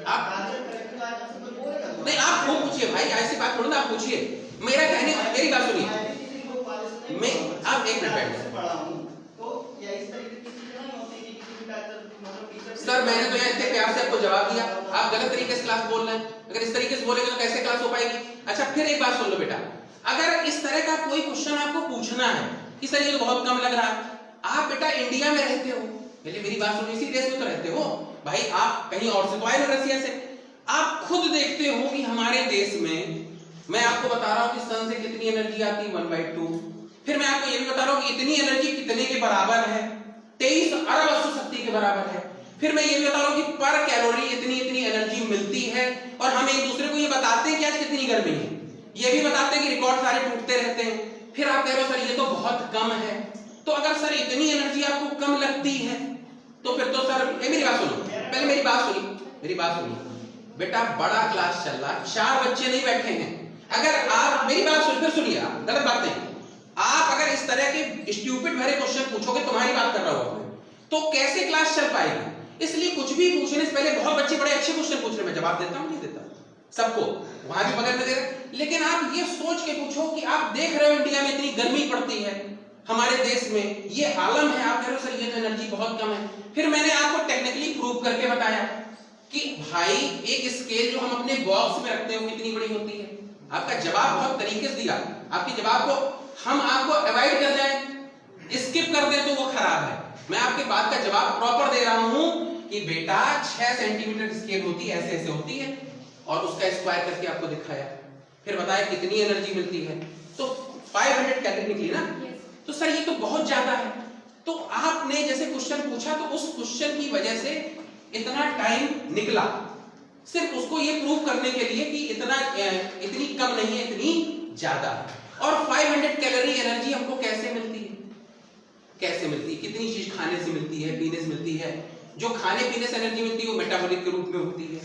आप नहीं, आप वो पूछिए भाई, ऐसी बात थोड़ी ना, आप पूछिए, मेरा कहने, मेरी बात सुनिए, मैं, आप एक मिनट बैठ, सर मैंने तो यहाँ इतने प्यार से आपको जवाब दिया, आप गलत तरीके से क्लास बोल रहे हैं, अगर इस तरीके से बोलेंगे तो कैसे क्लास हो पाएगी? अच्छा फिर एक बात सुन लो बेटा, अगर इस तरह का कोई क्वेश्चन आपको पूछना है कि सर ये तो बहुत कम लग रहा है, आप बेटा इंडिया में रहते हो, पहले मेरी बात सुनो, इसी देश में तो रहते हो भाई, आप कहीं और से तो आए हो, रसिया से। आप खुद देखते हो कि हमारे देश में, मैं आपको बता रहा हूं कि सन से कितनी एनर्जी आती है 1/2, फिर मैं आपको ये भी बता रहा हूं कि इतनी एनर्जी कितने के बराबर है, 23 अरब अश्व शक्ति के बराबर है। फिर मैं ये भी बता रहा हूं कि पर कैलोरी इतनी इतनी एनर्जी मिलती है, और हम एक दूसरे को ये बताते हैं कि आज कितनी गर्मी है, ये भी बताते हैं कि रिकॉर्ड सारे टूटते रहते हैं। फिर आप कह रहे हो सर ये तो बहुत कम है। तो अगर सर इतनी एनर्जी आपको कम लगती है तो फिर तो सर मेरी बात सुनो, पहले मेरी बात सुनिए बेटा, बड़ा क्लास चल रहा, 4 बच्चे नहीं बैठे हैं। अगर आप मेरी बात सुन, फिर सुनिए, आप गलत बात नहीं, आप अगर इस तरह के स्टूपिड भरे क्वेश्चन पूछोगे, तुम्हारी बात कर रहा हूं, तो कैसे क्लास चल पाएगी। इसलिए कुछ भी पूछने से पहले, बहुत बच्चे बड़े अच्छे क्वेश्चन पूछ रहे, मैं जवाब देता हूं नहीं देता सबको, वहां भी बगल में दे रहे, लेकिन आप ये सोच के पूछो कि आप देख रहे हो इंडिया में इतनी गर्मी पड़ती है, हमारे देश में ये आलम है, आप कह रहे हो सर ये तो एनर्जी बहुत कम है। फिर मैंने आपको टेक्निकली प्रूव करके बताया कि भाई एक स्केल जो हम अपने बॉक्स में रखते हो कितनी बड़ी होती है। आपका जवाब बहुत तरीके से दिया, आपके जवाब को हम आपको अवॉइड कर जाए, स्किप कर दे तो वो खराब है। मैं आपके बात का जवाब प्रॉपर दे रहा हूं कि बेटा 6 सेंटीमीटर स्केल होती है, ऐसे ऐसे होती है, और उसका स्क्वायर करके आपको दिखाया, फिर बताया कितनी एनर्जी मिलती है, तो 500 कैलोरी निकली ना। तो सर ये तो बहुत ज्यादा है। तो आपने जैसे क्वेश्चन पूछा, तो उस क्वेश्चन की वजह से इतना टाइम निकला, सिर्फ उसको ये प्रूव करने के लिए कि इतनी कम नहीं है, इतनी ज्यादा। और 500 कैलोरी एनर्जी हमको कैसे मिलती है, कितनी चीज खाने से मिलती है, पीने से मिलती है। जो खाने पीने से एनर्जी मिलती है वो मेटाबॉलिक के रूप में होती है,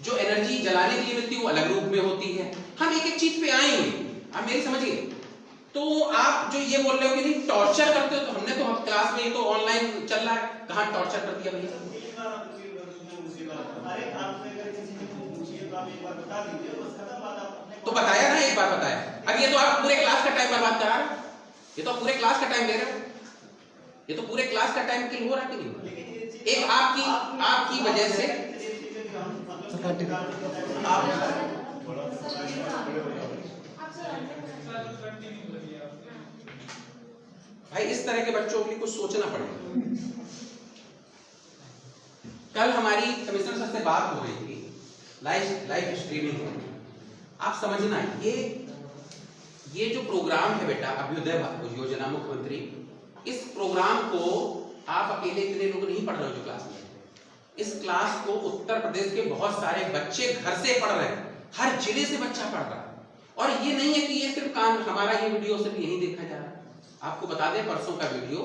जो एनर्जी जलाने के लिए मिलती है वो अलग रूप में होती है। हम एक एक चीज पे आएंगे, आप मेरी समझिए। तो आप जो ये बोल रहे हो कि नहीं टॉर्चर करते हो, तो हमने तो क्लास में, ये तो ऑनलाइन चल रहा है, कहां टॉर्चर कर दिया भैया। तो बताया ना, एक बार बताया। अब ये तो आप पूरे क्लास का टाइम बर्बाद करा रहे हो, ये तो पूरे क्लास का टाइम ले रहे हो, ये तो पूरे क्लास का टाइम किल हो रहा है कि नहीं। एक आपकी वजह से भाई इस तरह के बच्चों के लिए कुछ सोचना पड़ेगा। कल हमारी कमिश्नर सर से बात हो रही थी, लाइव स्ट्रीमिंग। आप समझना, ये जो प्रोग्राम है बेटा अभ्युदय योजना मुख्यमंत्री, इस प्रोग्राम को आप अकेले इतने लोग नहीं पढ़ रहे हो जो क्लास में, इस क्लास को उत्तर प्रदेश के बहुत सारे बच्चे घर से पढ़ रहे हैं, हर जिले से बच्चा पढ़ रहा है। और ये नहीं है कि ये सिर्फ हमारा ये वीडियो सिर्फ यही देखा जा रहा है। आपको बता दें, परसों का वीडियो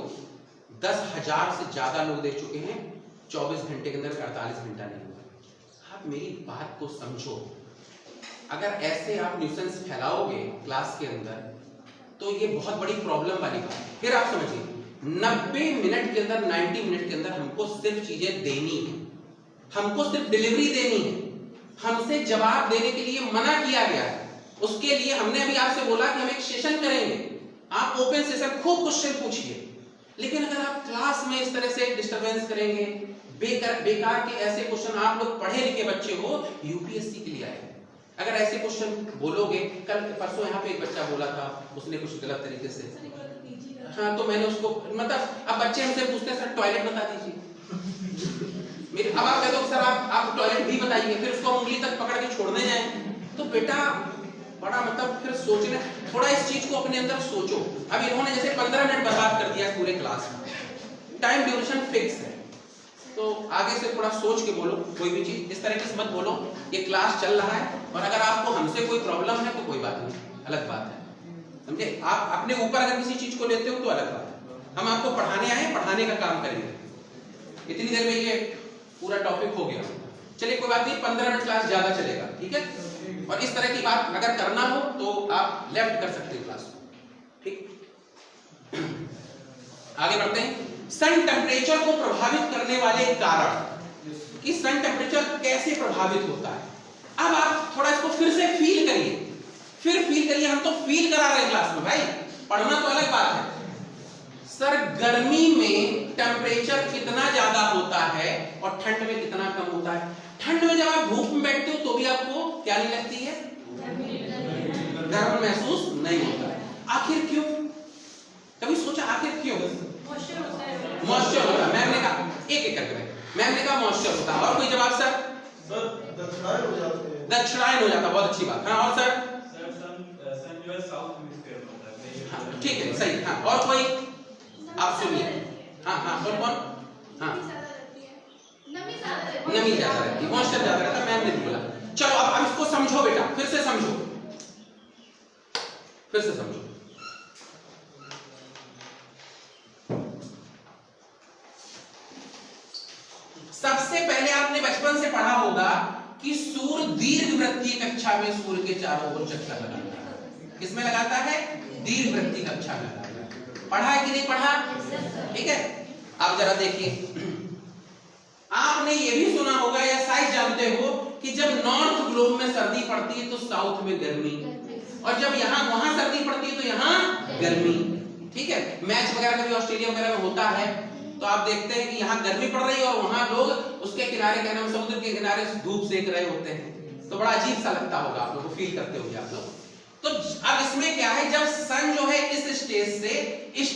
10,000 से ज्यादा लोग देख चुके हैं, 24 घंटे के अंदर 48 घंटा नहीं हुआ। आप मेरी बात को समझो, अगर ऐसे आप न्यूसेंस फैलाओगे क्लास के अंदर तो ये बहुत बड़ी प्रॉब्लम वाली बात है। फिर आप समझिए, 90 मिनट के अंदर, 90 मिनट के अंदर हमको सिर्फ चीजें देनी है, हमको सिर्फ डिलीवरी देनी है, हमसे जवाब देने के लिए मना किया गया है। उसके लिए हमने अभी आपसे बोला कि हम एक सेशन करेंगे, आप ओपन सेशन खूब क्वेश्चन पूछिए। लेकिन अगर आप क्लास में इस तरह से डिस्टरबेंस करेंगे, बेकार के ऐसे क्वेश्चन, आप लोग पढ़े लिखे बच्चे हो, यूपीएससी के लिए आए, अगर ऐसे क्वेश्चन बोलोगे, कल परसों यहाँ पे एक बच्चा बोला था, उसने कुछ गलत तरीके से, हाँ, तो मैंने उसको, मतलब अब बच्चे हमसे पूछते हैं सर टॉयलेट बता दीजिए मेरे, अब आप कह दो सर आप टॉयलेट भी बताइए, फिर उसको उंगली तक पकड़ के छोड़ने जाए, तो बेटा बड़ा मतलब फिर सोचने, थोड़ा इस चीज को अपने अंदर सोचो। अब इन्होंने जैसे 15 मिनट बर्बाद कर दिया पूरे क्लास में, टाइम ड्यूरेशन फिक्स है, तो आगे से थोड़ा सोच के बोलो, कोई भी चीज इस तरह की मत बोलो। ये क्लास चल रहा है, और अगर आपको हमसे कोई प्रॉब्लम है तो कोई बात नहीं, अलग बात है, समझे। आप अपने ऊपर अगर किसी चीज को लेते हो तो अलग बात है, हम आपको पढ़ाने आए, पढ़ाने का काम करेंगे। इतनी देर में ये पूरा टॉपिक हो गया, चलिए कोई बात नहीं, 15 मिनट क्लास ज्यादा चलेगा, ठीक है। और इस तरह की बात अगर करना हो तो आप लेफ्ट कर सकते हैं क्लास को, ठीक। आगे बढ़ते हैं। सन टेम्परेचर को प्रभावित करने वाले कारण, कि सन टेम्परेचर कैसे प्रभावित होता है। अब आप थोड़ा इसको फिर से फील करिए, हम तो फील करा रहे हैं क्लास में भाई, पढ़ना तो अलग बात है। सर गर्मी में टेम्परेचर कितना ज्यादा होता है और ठंड में कितना कम होता है। ठंड में जब आप धूप में बैठते हो तो भी आपको क्या नहीं लगती है, गर्म महसूस नहीं होता। आखिर क्यों? कभी सोचा आखिर क्यों? मॉइस्चर होता है। मैम ने कहा एक एक करके, मैम ने कहा मॉइस्चर होता है। और कोई जवाब सर? दक्षिणायन हो जाते हैं। दक्षिणायन हो जाता, बहुत अच्छी बात। हाँ, और सर? सन जो है साउथ हेमिस्फीयर में होता है। हाँ, ठीक है, सही। हाँ, और कोई? आप सुनिए। हाँ हाँ, कौन? हाँ, नमी ज्यादा रहती है, मॉइस्चर ज्यादा रहता है, मैम ने बोला। चलो अब इसको समझो बेटा, फिर से समझो, फिर से समझो। सबसे पहले आपने बचपन से पढ़ा होगा कि सूर्य दीर्घवृत्तीय कक्षा में सूर्य के चारों ओर चक्कर लगाता है। किसमें लगाता है? दीर्घवृत्तीय कक्षा में लगाता है। पढ़ा है कि नहीं पढ़ा? ठीक है। अब जरा देखिए, आपने ये भी सुना होगा या शायद जानते हो कि जब नॉर्थ ग्लोब में सर्दी पड़ती है तो साउथ में गर्मी, और जब यहाँ वहां सर्दी पड़ती है तो यहाँ गर्मी। ठीक है। मैच वगैरह कभी ऑस्ट्रेलिया वगैरह में होता है तो आप देखते हैं कि यहाँ गर्मी पड़ रही है और वहां लोग उसके किनारे, क्या नाम, समुद्र के किनारे धूप सेक रहे होते हैं। तो बड़ा अजीब सा लगता होगा, आप लोग को फील करते होंगे आप लोग। तो अब इसमें क्या है, जब सन जो है इस स्टेज से इस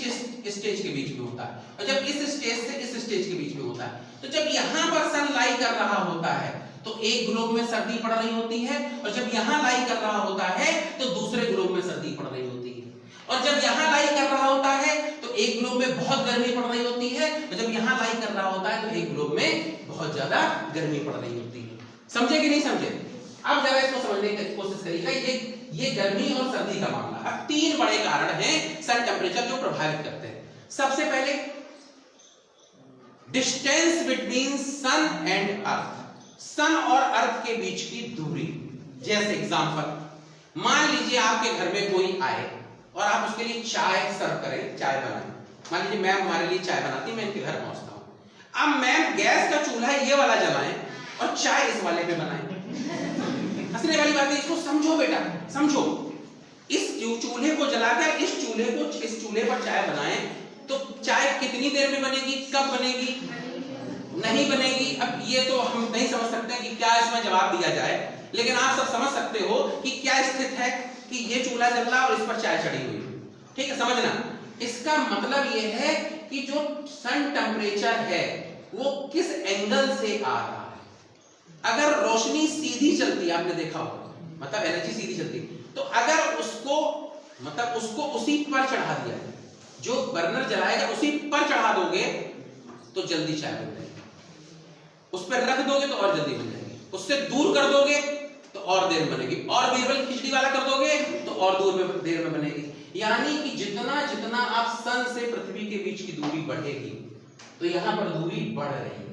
स्टेज के बीच में होता है, और जब इस स्टेज से इस स्टेज के बीच में होता है, तो जब यहाँ पर सन लाई कर रहा होता है तो एक ग्लोब में सर्दी पड़ रही होती है, और जब यहाँ लाई कर रहा होता है तो दूसरे ग्लोब में सर्दी पड़ रही होती है, और जब यहाँ लाई कर रहा होता है तो एक ग्लोब में बहुत गर्मी पड़ रही होती है, और जब यहाँ लाई कर रहा होता है तो एक ग्लोब में बहुत ज्यादा गर्मी पड़ रही होती है। समझे कि नहीं समझे? अब जरा इसको समझने की कोशिश करिएगा। ये गर्मी और सर्दी का मामला। अब तीन बड़े कारण हैं सन टेम्परेचर जो प्रभावित करते हैं। सबसे पहले distance between sun and earth, sun और अर्थ के बीच की दूरी। जैसे एग्जांपल, मान लीजिए आपके घर में कोई आए और आप उसके लिए चाय सर्व करें, चाय बनाएं। मान लीजिए मैम हमारे लिए चाय बनाती, मैं इनके घर पहुंचता हूं। अब मैम गैस का चूल्हा ये वाला जलाएं और चाय इस वाले पे बनाएं। हंसने वाली बात है, इसको समझो बेटा, समझो। इस चूल्हे को जलाकर इस चूल्हे पर चाय बनाएं तो चाय कितनी देर में बनेगी, कब बनेगी? नहीं बनेगी। अब ये तो हम नहीं समझ सकते कि क्या इसमें जवाब दिया जाए, लेकिन आप सब समझ सकते हो कि क्या स्थिति है कि ये चूल्हा जल रहा और इस पर चाय चढ़ी हुई। ठीक है, समझना। इसका मतलब ये है कि जो सन टेम्परेचर है वो किस एंगल से आ रहा है। अगर रोशनी सीधी चलती है, आपने देखा होगा, मतलब एनर्जी सीधी चलती है, तो अगर उसको उसी पर चढ़ा दिया, जो बर्नर जलाएगा उसी पर चढ़ा दोगे तो जल्दी चाय बन जाएगी। उस पर रख दोगे तो और जल्दी बन जाएगी। उससे दूर कर दोगे तो और देर में बनेगी, और बीरबल खिचड़ी वाला कर दोगे तो और देर में बनेगी। यानी कि जितना जितना आप सन से पृथ्वी के बीच की दूरी बढ़ेगी तो यहां पर दूरी बढ़ रही है,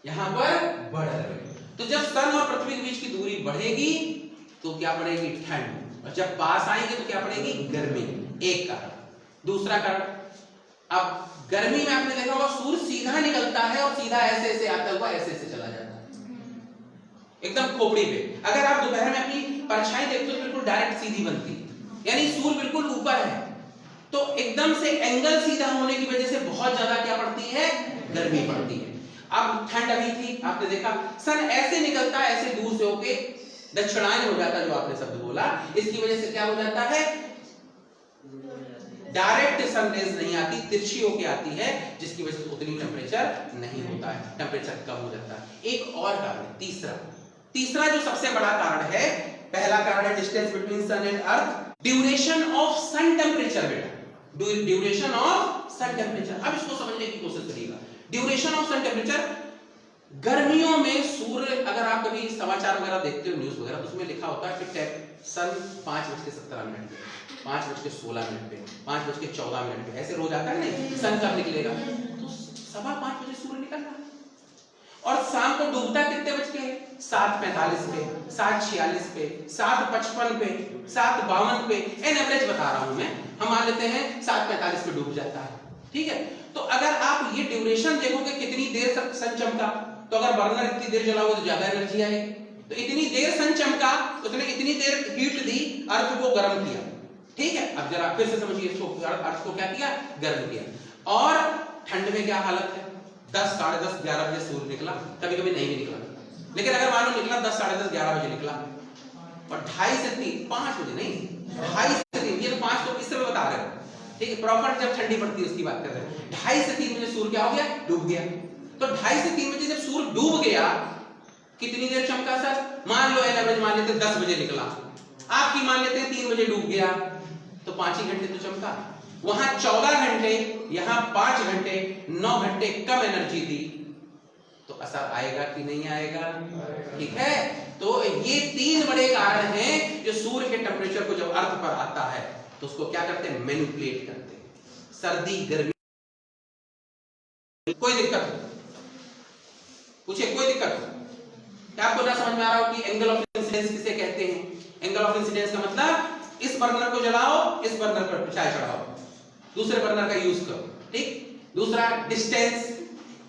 यहां पर बढ़ रही है। तो जब सन और पृथ्वी के बीच की दूरी बढ़ेगी तो क्या बढ़ेगी? ठंड। और जब पास आएंगे तो क्या बढ़ेगी? गर्मी। एक कारण। दूसरा कारण, अब गर्मी में आपने देखा होगा सूर्य सीधा निकलता है और सीधा ऐसे ऐसे आता हुआ ऐसे ऐसे चला जाता है, एकदम खोपड़ी पे। अगर आप दोपहर में अपनी परछाई देखते हो तो बिल्कुल डायरेक्ट सीधी बनती है, यानी सूर्य बिल्कुल ऊपर है, तो एकदम से एंगल सीधा होने की वजह से बहुत ज्यादा क्या पड़ती है? गर्मी पड़ती है। अब ठंड अभी थी, आपने देखा सन ऐसे निकलता है, ऐसे दूर से होके दक्षिणायन हो जाता है, जो आपने शब्द बोला, इसकी वजह से क्या हो जाता है? डायरेक्ट सनरेज नहीं आती, तिरछी होके आती है, जिसकी वजह से उतनी टेम्परेचर नहीं होता है, टेम्परेचर कम हो जाता है। एक और कारण, तीसरा जो सबसे बड़ा कारण है, पहला कारण है distance between sun and earth, duration of sun temperature. बेटा, ड्यूरेशन ऑफ सन टेम्परेचर। अब इसको समझने की कोशिश करिएगा। ड्यूरेशन ऑफ सन टेम्परेचर, गर्मियों में सूर्य, अगर आप कभी समाचार वगैरह देखते हो, न्यूज वगैरह, उसमें लिखा होता है कि सन 5:17 पे, 5:16 पे, 5:14 पे, ऐसे रोज आता है नहीं, सन कब निकलेगा? तो 5:15 बजे सूर्य निकल रहा है, और शाम को डूबता कितने बज के? 7:45 पे, 7:46 पे, 7:55 पे, 7:52 पे, एन एवरेज बता रहा हूं मैं, हम मान लेते हैं 7:45 पे डूब जाता है। ठीक है, तो अगर आप ये ड्यूरेशन देखोगे कितनी देर तक सन चमका, तो अगर बर्नर इतनी देर जलाओगे तो ज्यादा एनर्जी आएगी, तो इतनी देर सन चमका, उसने इतनी देर हीट दी, अर्थ को गर्म किया। ठीक है, अब जरा फिर से समझिए इसको, अर्थ को क्या किया? गर्म किया। और ठंड में क्या हालत है? 10, 10:30, 11 बजे सूर्य निकला, कभी कभी नहीं भी निकला, लेकिन अगर मान लो निकला 10, 10:30, 11 बजे निकला, और 2:30 से 3, 5 बजे नहीं, 2:30 से 3, ये तो 5 तो इस समय बता रहे हो, ठीक है, प्रॉपर जब ठंडी पड़ती है उसकी बात कर रहे हैं। 2:30 से 3 बजे सूर्य क्या हो गया, डूब गया। तो 2:30 से 3 बजे जब सूर्य डूब गया, कितनी देर चमका सर? मान लो एवरेज मान लेते 10 बजे निकला, आपकी मान लेते हैं 3 बजे डूब गया, तो 5 ही घंटे तो चमका। वहां 14 घंटे, यहां 5 घंटे, 9 घंटे कम एनर्जी दी, तो असर आएगा कि नहीं आएगा? ठीक है, तो ये 3 बड़े कारण हैं जो सूर्य के टेम्परेचर को जब अर्थ पर आता है तो उसको क्या करते हैं, मैनिपुलेट करते हैं। सर्दी गर्मी, कोई दिक्कत हो पूछे, कोई दिक्कत हो? क्या आपको ना समझ में आ रहा हो कि एंगल ऑफ इंसिडेंस किसे कहते हैं? एंगल ऑफ इंसिडेंस का मतलब इस बर्नर को जलाओ, इस बर्नर पर चाय चढ़ाओ, दूसरे बर्नर का यूज करो, ठीक। दूसरा डिस्टेंस,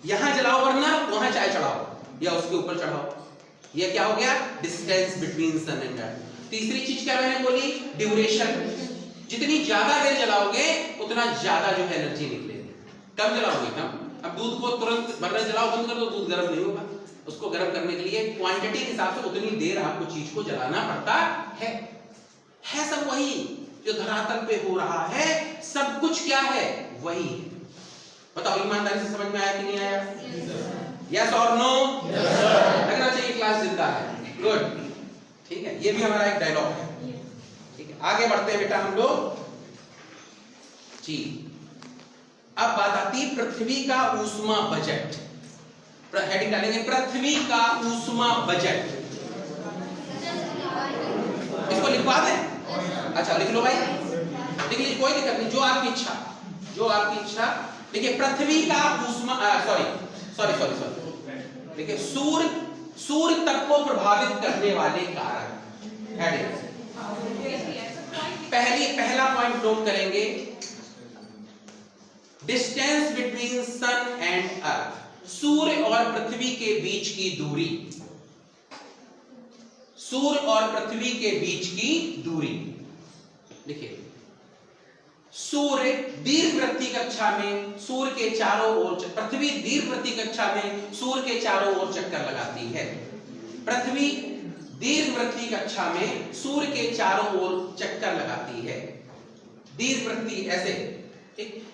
यहां जलाओ बर्नर, वहां चाय चढ़ाओ या उसके ऊपर चढ़ाओ, ये क्या हो गया, distance between sun and earth. तीसरी चीज क्या मैंने बोली, ड्यूरेशन, जितनी ज्यादा देर जलाओगे उतना ज्यादा जो है एनर्जी निकलेगी। कम जलाओगे कम। अब दूध को तुरंत बर्नर जलाओ बंद कर दो, दूध गर्म नहीं होगा, उसको गर्म करने के लिए क्वांटिटी के हिसाब से उतनी देर आपको चीज को जलाना पड़ता है सब वही जो धरातल पे हो रहा है, सब कुछ क्या है, वही है। बताओ ईमानदारी से समझ में आया कि नहीं आया? यस और नो? लगना चाहिए क्लास जिंदा है, गुड, ठीक है, ये भी हमारा एक डायलॉग है, ठीक है। आगे बढ़ते हैं बेटा हम लोग जी। अब बात आती है पृथ्वी का ऊष्मा बजट, हेडिंग डालेंगे पृथ्वी का ऊष्मा बजट। इसको लिखवा दें? अच्छा लिख लो भाई, लिख लीजिए, कोई दिक्कत नहीं, जो आपकी इच्छा, जो आपकी इच्छा। देखिए पृथ्वी का ऊष्मा, सॉरी देखिए सूर्य तक को प्रभावित करने वाले कारक, हेडिंग। पहला पॉइंट नोट करेंगे, distance between sun and earth, सूर्य और पृथ्वी के बीच की दूरी, सूर्य और पृथ्वी के बीच की दूरी। देखिए सूर्य दीर्घवृत्तीय कक्षा में सूर्य के चारों ओर, पृथ्वी दीर्घवृत्तीय कक्षा में सूर्य के चारों ओर चक्कर लगाती है। पृथ्वी दीर्घवृत्तीय कक्षा में सूर्य के चारों ओर चक्कर लगाती है, दीर्घवृत्तीय ऐसे,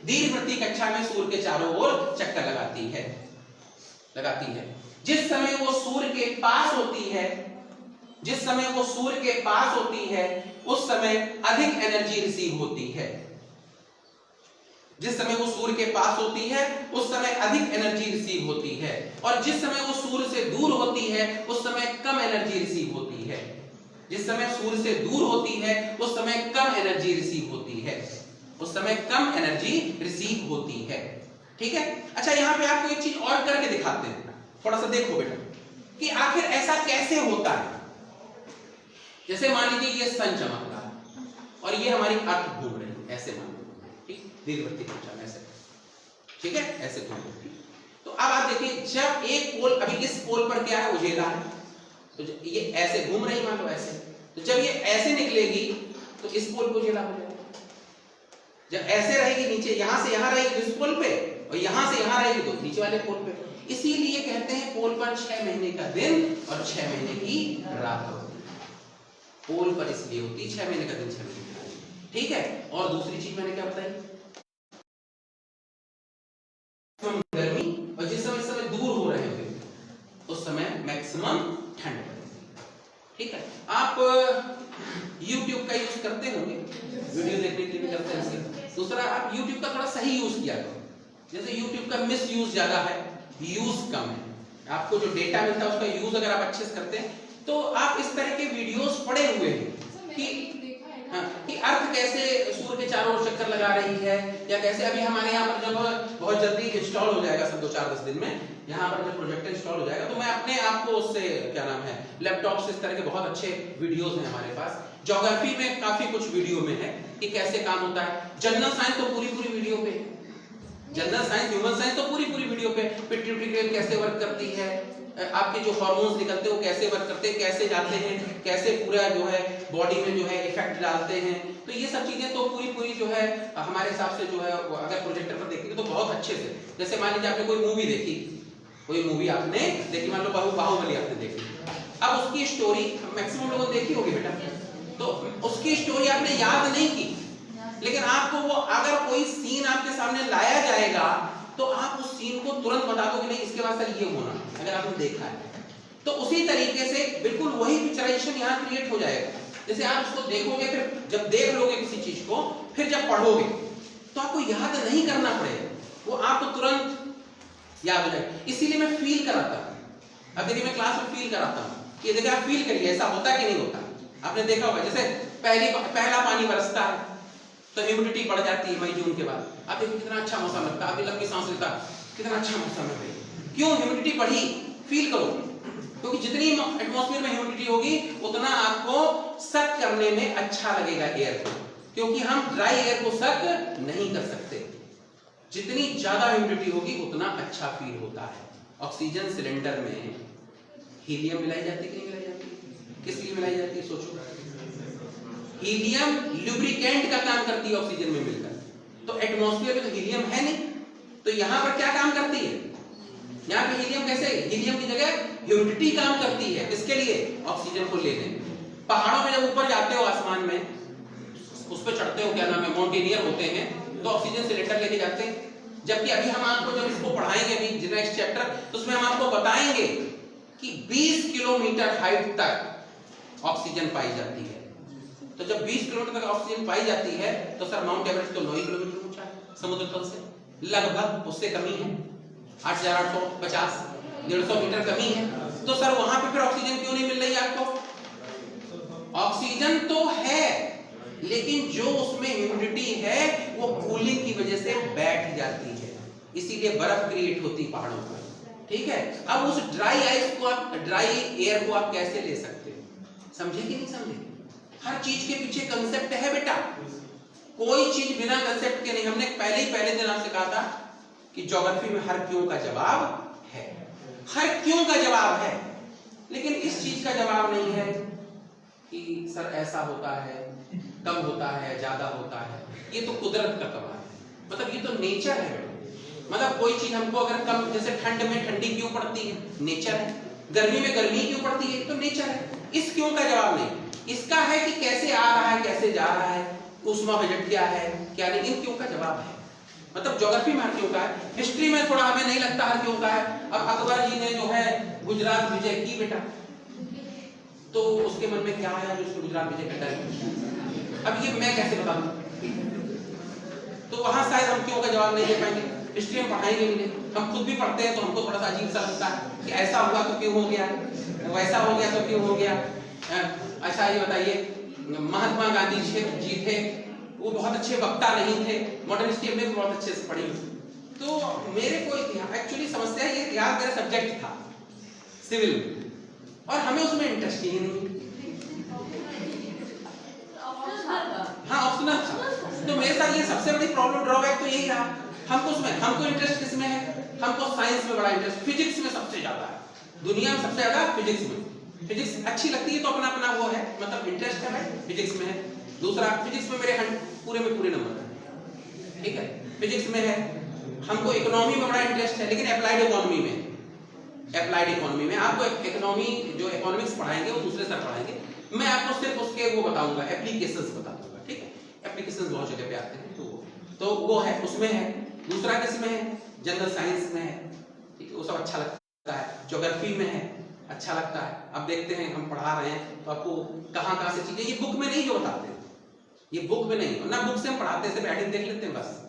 दीर्घवृत्तीय कक्षा में सूर्य के चारों ओर चक्कर लगाती है। जिस समय वो सूर्य के पास होती है, जिस समय वो सूर्य के पास होती है उस समय अधिक एनर्जी रिसीव होती है। जिस समय वो सूर्य के पास होती है उस समय अधिक एनर्जी रिसीव होती है, और जिस समय वो सूर्य से दूर होती है उस समय कम एनर्जी रिसीव होती है। जिस समय सूर्य से दूर होती है उस समय कम एनर्जी रिसीव होती है, उस समय कम एनर्जी रिसीव होती है, ठीक है। अच्छा यहाँ पे आपको एक चीज और करके दिखाते हैं, थोड़ा सा देखो बेटा कि आखिर ऐसा कैसे होता है। जैसे मान लीजिए ये सन चमक रहा है और ये हमारी अर्थ घूम रही है, ऐसे मान लो, ठीक, दीर्घवृत्तीय कक्षा में ऐसे, ठीक है, ऐसे घूम रही है। तो अब आप देखिए जब एक पोल, अभी इस पोल पर क्या है, उजेला है, तो ये ऐसे घूम रही, मान लो ऐसे, तो जब ये ऐसे निकलेगी तो इस पोल को उजेला हो जाएगा। जब ऐसे रहेगी नीचे, यहां से यहां रहेगी इस पोल पे, और यहां से यहां रहेगी तो नीचे वाले पोल पे। इसीलिए कहते हैं पोल पर 6 महीने का दिन और 6 महीने की रात होती है। पोल पर इसलिए होती 6 महीने का दिन 6 महीने की रात, ठीक है। और दूसरी चीज मैंने क्या बताई, गर्मी, और जिस समय दूर हो रहे होंगे उस समय मैक्सिमम ठंड पड़ेगी, ठीक है। आप YouTube का यूज करते होंगे, वीडियो देखने के लिए भी करते हैं। दूसरा, आप YouTube का थोड़ा सही यूज किया करो। जैसे YouTube का मिस यूज ज्यादा है, यूज कम है। आपको जो डेटा मिलता है उसका यूज अगर आप अच्छे से करते हैं तो आप इस तरह के वीडियोस पड़े हुए हैं कि अर्थ कैसे सूर्य के चारों ओर चक्कर लगा रही है, या कैसे अभी हमारे यहाँ पर जब बहुत जल्दी इंस्टॉल हो जाएगा, सब 2-4-10 दिन में यहाँ पर जब प्रोजेक्टर इंस्टॉल हो जाएगा तो मैं अपने आप को उससे क्या नाम है लैपटॉप से इस तरह के बहुत अच्छे वीडियोस हैं हमारे पास। ज्योग्राफी में काफी कुछ वीडियो में है कि कैसे काम होता है। जनरल साइंस तो पूरी वीडियो पे, जनरल साइंस, ह्यूमन साइंस तो पूरी वीडियो पे, पिट्यूटरी ग्लैंड कैसे वर्क करती है, आपके जो हार्मोन्स निकलते हैं वो कैसे वर्क करते हैं, कैसे जाते हैं, कैसे पूरा जो है बॉडी में जो है इफेक्ट डालते हैं। तो ये सब चीजें तो पूरी जो है हमारे हिसाब से जो है अगर प्रोजेक्टर पर देखेंगे तो बहुत अच्छे से, जैसे मान लीजिए आपने कोई मूवी देखी, कोई मूवी आपने देखी, मान लो बाहुबली आपने देखी, अब उसकी स्टोरी मैक्सिमम लोगों ने देखी होगी बेटा, तो उसकी स्टोरी आपने याद नहीं की, लेकिन आपको वो अगर कोई सीन आपके सामने लाया जाएगा तो आप उस सीन को तुरंत बता दो कि नहीं इसके बाद सर ये होना, अगर आपने देखा है तो उसी तरीके से बिल्कुल वही पिक्चराइजेशन यहाँ क्रिएट हो जाएगा। जैसे आप उसको देखोगे, फिर जब देख लोगे किसी चीज को, फिर जब पढ़ोगे तो आपको याद नहीं करना पड़ेगा, वो आपको तुरंत याद हो जाएगा। इसीलिए मैं फील कराता हूँ। अब देखिए मैं क्लास में फील कराता हूँ कि देखिए आप फील करिए ऐसा होता है कि नहीं होता। आपने देखा होगा जैसे पहला पानी बरसता है तो ह्यूमिडिटी बढ़ जाती है मई जून के बाद, आप देखिए कितना अच्छा मौसम लगता है, अभी लंबी सांस लेता कितना अच्छा मौसम है भाई। क्यों? ह्यूमिडिटी बढ़ी, फील करो, क्योंकि जितनी एटमॉस्फेयर में ह्यूमिडिटी होगी उतना आपको सक करने में अच्छा लगेगा एयर को, क्योंकि हम ड्राई एयर को सक नहीं कर सकते। जितनी ज्यादा ह्यूमिडिटी होगी उतना अच्छा फील होता है। ऑक्सीजन सिलेंडर में हीलियम मिलाई जाती है कि नहीं मिलाई जाती? किस लिए मिलाई जाती है सोचो। हीलियम लुब्रिकेंट का काम करती है ऑक्सीजन में मिलकर, तो एटमॉस्फेयर में तो हीलियम है नहीं, तो यहां पर क्या काम करती है? यहाँ पे हीलियम कैसे, हीलियम की जगह ह्यूमिडिटी काम करती है। किसके लिए? ऑक्सीजन को लेने। पहाड़ों में जब ऊपर जाते हो आसमान में, उस पर चढ़ते हो, क्या नाम है, माउंटेनियर होते हैं, तो ऑक्सीजन सिलेंडर लेके जाते हैं। जबकि अभी हम आपको जब इसको पढ़ाएंगे अभी नेक्स्ट चैप्टर, तो उसमें हम आपको बताएंगे कि 20 किलोमीटर हाइट तक ऑक्सीजन पाई जाती है। तो जब 20 किलोमीटर तक ऑक्सीजन पाई जाती है तो सर माउंट एवरेस्ट तो 9 किलोमीटर ऊंचा है समुद्र तल से, लगभग उससे कमी है 8850 150 मीटर कमी है। तो सर वहां पे फिर ऑक्सीजन क्यों नहीं मिल रही है आपको? ऑक्सीजन तो है, लेकिन जो उसमें ह्यूमिडिटी है वो कूलिंग की वजह से बैठ जाती है, इसीलिए बर्फ क्रिएट होती पहाड़ों पर। ठीक है, अब उस ड्राई आइस को आप, ड्राई एयर को आप कैसे ले सकते हो? समझे कि नहीं समझे? हर चीज के पीछे कंसेप्ट है बेटा, कोई चीज बिना कंसेप्ट के नहीं। हमने पहले दिन आपसे कहा था कि ज्योग्राफी में हर क्यों का जवाब है, हर क्यों का जवाब है, लेकिन इस चीज का जवाब नहीं है कि सर ऐसा होता है, कम होता है, ज्यादा होता है। ये तो कुदरत का कमाल है, मतलब ये तो नेचर है। मतलब कोई चीज हमको अगर कम, जैसे ठंड में ठंडी क्यों पड़ती है, नेचर है। गर्मी में गर्मी क्यों पड़ती है, तो नेचर है। इस क्यों का जवाब नहीं, इसका है कि कैसे आ रहा है, कैसे जा रहा है, ऊष्मा बजट क्या है, क्या नहीं, इन क्यों का जवाब है। मतलब ज्योग्राफी में हर क्यों का है। हिस्ट्री में थोड़ा हमें नहीं लगता हर क्यों का है। अब अकबर जी ने जो है गुजरात विजय की बेटा, तो उसके मन में क्या आया जो उसने गुजरात विजय कर डाली, अब ये मैं कैसे बता दूं? तो वहां शायद हम क्यों का जवाब नहीं दे पाएंगे। हिस्ट्री हम पढ़ाएंगे भी नहीं, हम खुद भी पढ़ते हैं तो हमको थोड़ा सा अजीब सा लगता है कि ऐसा हुआ तो क्यों हो गया, वैसा हो गया तो क्यों हो गया। अच्छा ये बताइए, महात्मा गांधी जी थे, वो बहुत अच्छे वक्ता नहीं थे, मॉडर्न हिस्ट्री हमने भी बहुत अच्छे से पढ़ी। तो मेरे को एक्चुअली समस्या ये, यार मेरा सब्जेक्ट था सिविल और हमें उसमें इंटरेस्ट ही नहीं। हाँ ऑप्शनल था, तो मेरे साथ ये सबसे बड़ी प्रॉब्लम, ड्रॉबैक तो यही रहा। हमको उसमें, हमको इंटरेस्ट किसमें है? हमको साइंस में बड़ा इंटरेस्ट, फिजिक्स में सबसे ज्यादा है, दुनिया में सबसे ज्यादा फिजिक्स में। फिजिक्स अच्छी लगती है तो अपना अपना वो है, मतलब इंटरेस्ट है भाई फिजिक्स में है। दूसरा, फिजिक्स में मेरे पूरे नंबर है, ठीक है, फिजिक्स में है। हमको इकोनॉमी में बड़ा इंटरेस्ट है, लेकिन अप्लाइड इकोनॉमी में, अप्लाइड इकोनॉमी में आपको इकोनॉमी जो इकोनॉमिक्स पढ़ाएंगे वो दूसरे सर पढ़ाएंगे, मैं आपको सिर्फ उसके वो बताऊंगा, एप्लीकेशंस बता दूंगा। ठीक है, एप्लीकेशंस बहुत जगह पे आते हैं, तो वो है, उसमें है। दूसरा किसमें है? जनरल साइंस में है, ठीक है, वो सब अच्छा लगता है। ज्योग्राफी में है, अच्छा लगता है। अब देखते हैं, हम पढ़ा रहे हैं तो आपको कहाँ से चीजें, ये बुक में नहीं जो बताते हैं, ये बुक में नहीं, ना बुक से हम पढ़ाते हैं, सिर्फ हेडिंग देख लेते हैं बस।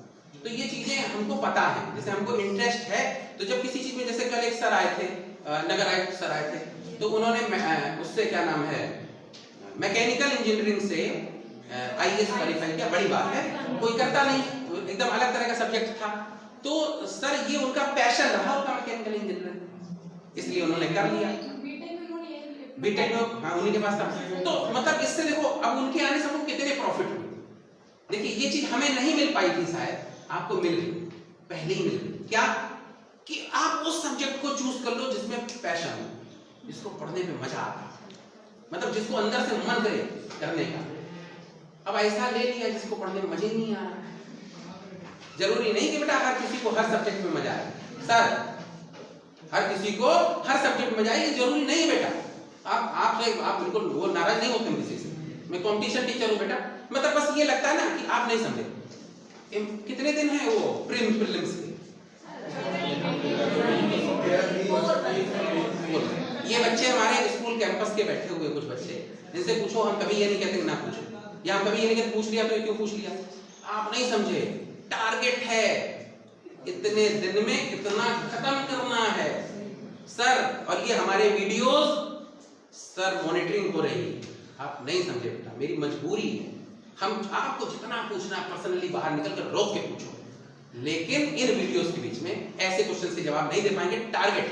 तो ये चीजें हमको पता है, जैसे हमको इंटरेस्ट है, तो जब किसी चीज में, जैसे कल एक सर आए थे, नगर आयुक्त सर आए थे, तो उन्होंने उससे क्या नाम है, मैकेनिकल इंजीनियरिंग से आईएएस क्वालिफाई किया, बड़ी बात है, कोई करता नहीं, एकदम अलग तरह का सब्जेक्ट था। तो सर ये उनका पैशन रहा होगा मैकेनिकल इंजीनियरिंग, इसलिए उन्होंने कर लिया बीटेक में। हाँ उन्हीं के पास था। तो मतलब इससे देखो, अब उनके आने से हमको कितने प्रॉफिट हुए। देखिए ये चीज हमें नहीं मिल पाई थी, शायद आपको मिल गई, पहले ही मिल गई। क्या कि आप उस सब्जेक्ट को चूज कर लो जिसमें पैशन हो, जिसको पढ़ने में मजा आता है, मतलब जिसको अंदर से मन करे करने का। अब ऐसा ले लिया जिसको पढ़ने में मजा ही नहीं आ रहा है। जरूरी नहीं कि बेटा हर किसी को हर सब्जेक्ट में मजा आए, सर हर किसी को हर सब्जेक्ट में मजा आए, ये जरूरी नहीं बेटा। आप बिल्कुल वो नाराज नहीं होते किसी से। मैं कंपटीशन टीचर हूँ बेटा, मतलब बस ये लगता है ना कि आप नहीं समझे। कितने दिन है वो प्रीलिम्स के? ये बच्चे हमारे स्कूल कैंपस के बैठे हुए कुछ बच्चे, इनसे पूछो, हम कभी ये नहीं कहते ना पूछो, या हम कभी ये नहीं कहते पूछ लिया तो क्यों पूछ लिया। आप नहीं समझे, टारगेट है इतने दिन में इतना खत्म करना है सर। और ये हमारे वीडियोस सर मॉनिटरिंग हो रही है, आप नहीं समझे बेटा, मेरी मजबूरी है। हम आपको जितना पूछना पर्सनली बाहर निकल कर रोक के पूछो, लेकिन इन वीडियोस के बीच में ऐसे क्वेश्चन के जवाब नहीं दे पाएंगे। टारगेट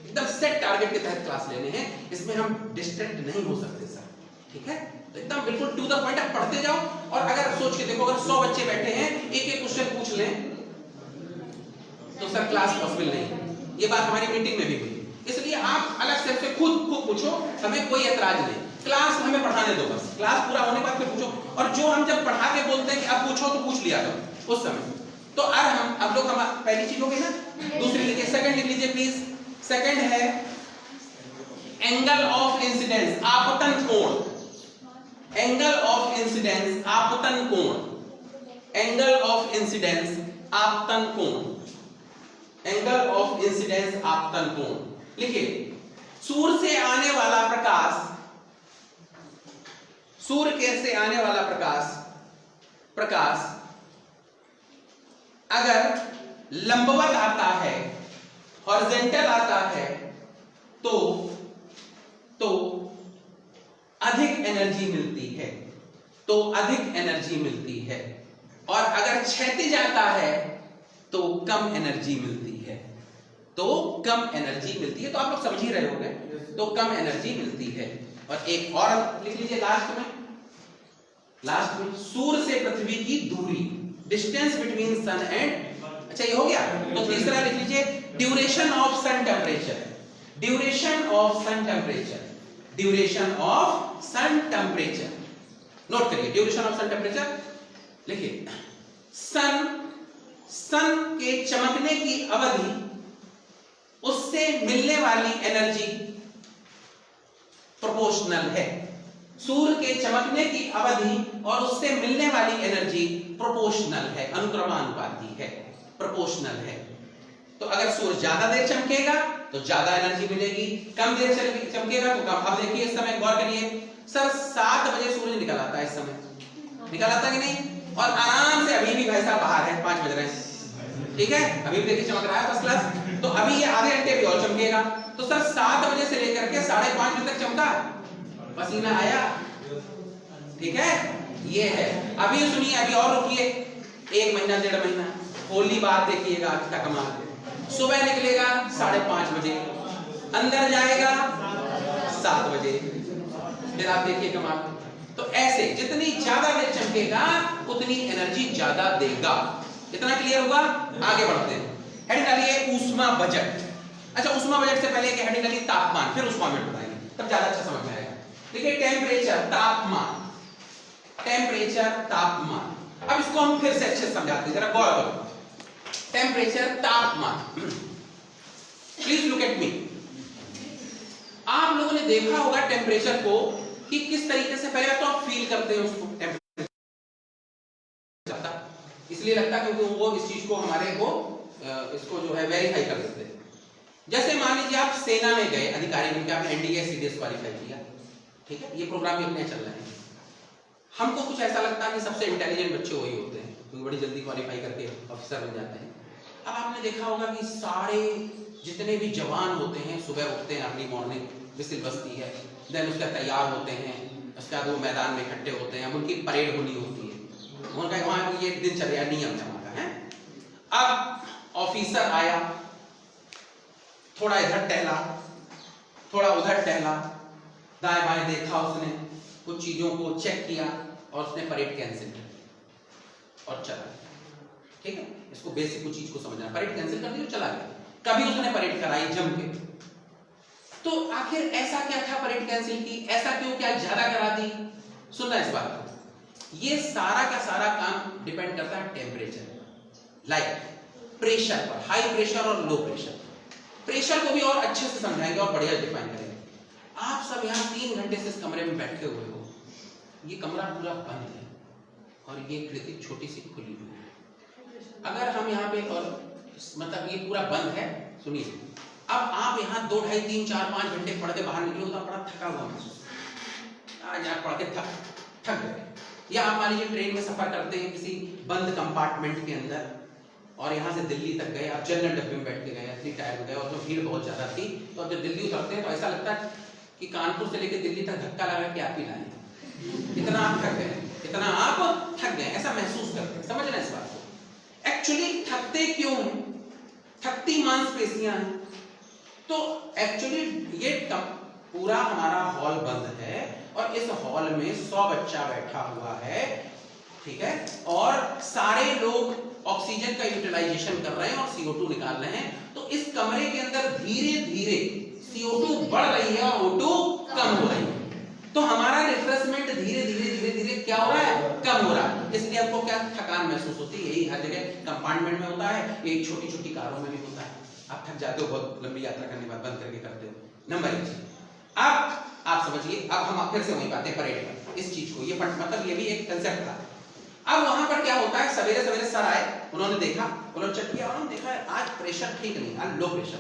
एकदम सेट टारगेट के तहत क्लास लेने हैं, इसमें हम डिस्ट्रैक्ट नहीं हो सकते सर, ठीक है? तो एकदम बिल्कुल टू द पॉइंट आप पढ़ते जाओ। और अगर सोच के देखो, अगर 100 बच्चे बैठे हैं, एक एक क्वेश्चन पूछ लें तो सर क्लास पॉसिबल नहीं। ये बात हमारी मीटिंग में भी हुई, इसलिए आप अलग से खुद पूछो, हमें कोई ऐतराज नहीं, क्लास हमें पढ़ाने दो बस, क्लास पूरा होने के बाद फिर पूछो। और जो हम जब पढ़ा के बोलते हैं कि अब पूछो, तो पूछ लिया करो उस समय। तो अब लोग हम पहली चीज हो गई ना, दूसरी लिखिए, सेकंड लिख लीजिए प्लीज। सेकंड है एंगल ऑफ इंसिडेंस, आपतन कोण। एंगल ऑफ इंसिडेंस, आपतन कोण। एंगल ऑफ इंसिडेंस, आपतन कोण। एंगल ऑफ इंसिडेंस, आपतन कोण। लिखिए, सूर्य से आने वाला प्रकाश, सूर्य से आने वाला प्रकाश अगर लंबवत आता है, हॉरिजॉन्टल आता है, तो अधिक एनर्जी मिलती है, तो अधिक एनर्जी मिलती है। और अगर क्षैतिज आता है तो कम एनर्जी मिलती है, तो कम एनर्जी मिलती है। तो आप लोग समझ ही रहे होंगे, तो कम एनर्जी मिलती है। और एक और लिख लीजिए लास्ट में, सूर्य से पृथ्वी की दूरी, डिस्टेंस बिटवीन सन एंड, अच्छा ये हो गया। तो तीसरा लिख लीजिए, duration of sun temperature. Duration of sun temperature, duration of sun temperature, note करिए, ड्यूरेशन ऑफ सन टेम्परेचर लिखिए। सन के चमकने की अवधि, उससे मिलने वाली एनर्जी प्रोपोर्शनल है। सूर्य के चमकने की अवधि और उससे मिलने वाली एनर्जी प्रोपोर्शनल है, अनुक्रमानुपाती है, प्रोपोर्शनल है। तो अगर सूर्य ज्यादा देर चमकेगा तो ज्यादा एनर्जी मिलेगी, कम देर चमकेगा तो कम। अब देखिए इस समय गौर करिए, सर 7 बजे सूरज निकल आता है, इस समय निकल आता है कि नहीं? और आराम से अभी भी भाई साहब बाहर है, 5 बज रहे हैं, ठीक है, अभी भी देखिए चमक रहा है फर्स्ट क्लास। तो अभी ये आधे घंटे भी और चमकेगा। तो सर 7 बजे से लेकर के 5:30 बजे तक चमका, पसीना आया, ठीक है, ये है। अभी सुनिए, अभी और रुकिए, 1 महीना 1.5 महीना, होली बात देखिएगा क्या कमाल। सुबह निकलेगा 5:30 बजे, अंदर जाएगा 7 बजे, फिर आप देखिए कमाल। तो ऐसे जितनी ज्यादा देर चमकेगा उतनी एनर्जी ज्यादा देगा। इतना क्लियर हुआ? आगे बढ़ते हैं। हेडिंग डालिए ऊष्मा बजट। अच्छा, ऊष्मा बजट से पहले कि हेडिंग डालिए तापमान, फिर ऊष्मा बजट बताएंगे, तब ज्यादा अच्छा समझ में आएगा। देखिए टेम्परेचर, तापमान, टेम्परेचर, तापमान। अब इसको हम फिर से अच्छे से समझाते हैं, जरा गौर करो। टेम्परेचर, तापमान, प्लीज लुक एट मी। आप लोगों ने देखा होगा टेम्परेचर को कि किस तरीके से, पहले तो आप फील करते हैं उसको, टेम्परेचर इसलिए लगता है क्योंकि वो इस चीज को हमारे को इसको जो है वेरीफाई कर देते हैं। जैसे मान लीजिए आप सेना में गए, अधिकारी बन के आपने एनडीए सीडीएस क्वालिफाई किया, ठीक है, ये प्रोग्राम भी अपने चल रहे हैं। हमको कुछ ऐसा लगता है कि सबसे इंटेलिजेंट बच्चे वही होते हैं क्योंकि बड़ी जल्दी क्वालिफाई करके ऑफिसर बन जाते हैं। अब आपने देखा होगा कि सारे जितने भी जवान होते हैं सुबह उठते हैं, अर्ली मॉर्निंग विसिल बजती है, देन उसका तैयार होते हैं, उसके बाद वो मैदान में इकट्ठे होते हैं, उनकी परेड होनी होती है, उनका वहां ये दिनचर्या नियम है वहां का है। अब ऑफिसर आया, थोड़ा इधर टहला, थोड़ा उधर टहला, दाएं बाएं देखा, उसने कुछ चीजों को चेक किया और उसने परेड कैंसिल कर और चला, ठीक है। इसको बेसिक कुछ चीज को समझना, परेड कैंसिल कर दी और चला गया। कभी उसने परेड कराई जम के, तो आखिर ऐसा क्या था परेड कैंसिल की, ऐसा क्यों, क्या ज्यादा करा दी? सुनना इस बात को, ये सारा का सारा काम डिपेंड करता है टेम्परेचर, लाइक प्रेशर पर, हाई प्रेशर और लो प्रेशर। प्रेशर को भी और अच्छे से समझाएंगे और बढ़िया डिफाइन करेंगे। आप सब यहाँ 3 घंटे से इस कमरे में बैठे हुए हो, ये कमरा पूरा बंद है और ये खिड़की छोटी सी खुली हुई है। अगर हम यहाँ पे और मतलब ये पूरा बंद है, सुनिए, अब आप यहाँ 2, 2.5, 3, 4, 5 घंटे पढ़ के बाहर निकलो तो बड़ा थका हुआ महसूस, आज आप पढ़ के थक गए। या आप मान लीजिए ट्रेन में सफर करते हैं किसी बंद कंपार्टमेंट के अंदर और यहाँ से दिल्ली तक गए, आप जनरल डब्बे में बैठ के गए, इतनी टायर हो गए और तो भीड़ बहुत ज्यादा थी, तो जब दिल्ली उतरते हैं तो ऐसा लगता है कि कानपुर से लेकर दिल्ली तक धक्का लगा के आप ही लाए, इतना आप थक गए, इतना आप थक गए, ऐसा महसूस करते हैं। समझ रहे हैं इस बात को? एक्चुअली थकते क्यों हैं? थकती मांसपेशियां हैं। तो एक्चुअली ये पूरा हमारा हॉल बंद है और इस हॉल में 100 बच्चा बैठा हुआ है, ठीक है, और सारे लोग ऑक्सीजन का यूटिलाइजेशन कर रहे हैं और CO2 निकाल रहे हैं। तो इस कमरे के अंदर धीरे धीरे CO2 बढ़ रही है और O2 कम हो रही है। तो हमारा रिफ्रेशमेंट धीरे धीरे क्या हो रहा है? कम हो रहा है। इसलिए आपको क्या थकान महसूस होती है? यही हर जगह कंपार्टमेंट में होता है, ये छोटी छोटी कारों में भी होता है। आप थक जाते हो, बहुत लंबी यात्रा करने के बाद बंद करके करते हो। नंबर 1। अब आप समझिए, अब हम फिर से वहीं बात है परेड पर, इस चीज को, ये मतलब ये भी एक कंसेप्ट था। अब वहां पर क्या होता है, सवेरे सवेरे सर आए, उन्होंने देखा, उन्होंने चेक किया, उन्होंने देखा आज प्रेशर ठीक नहीं, आज लो प्रेशर।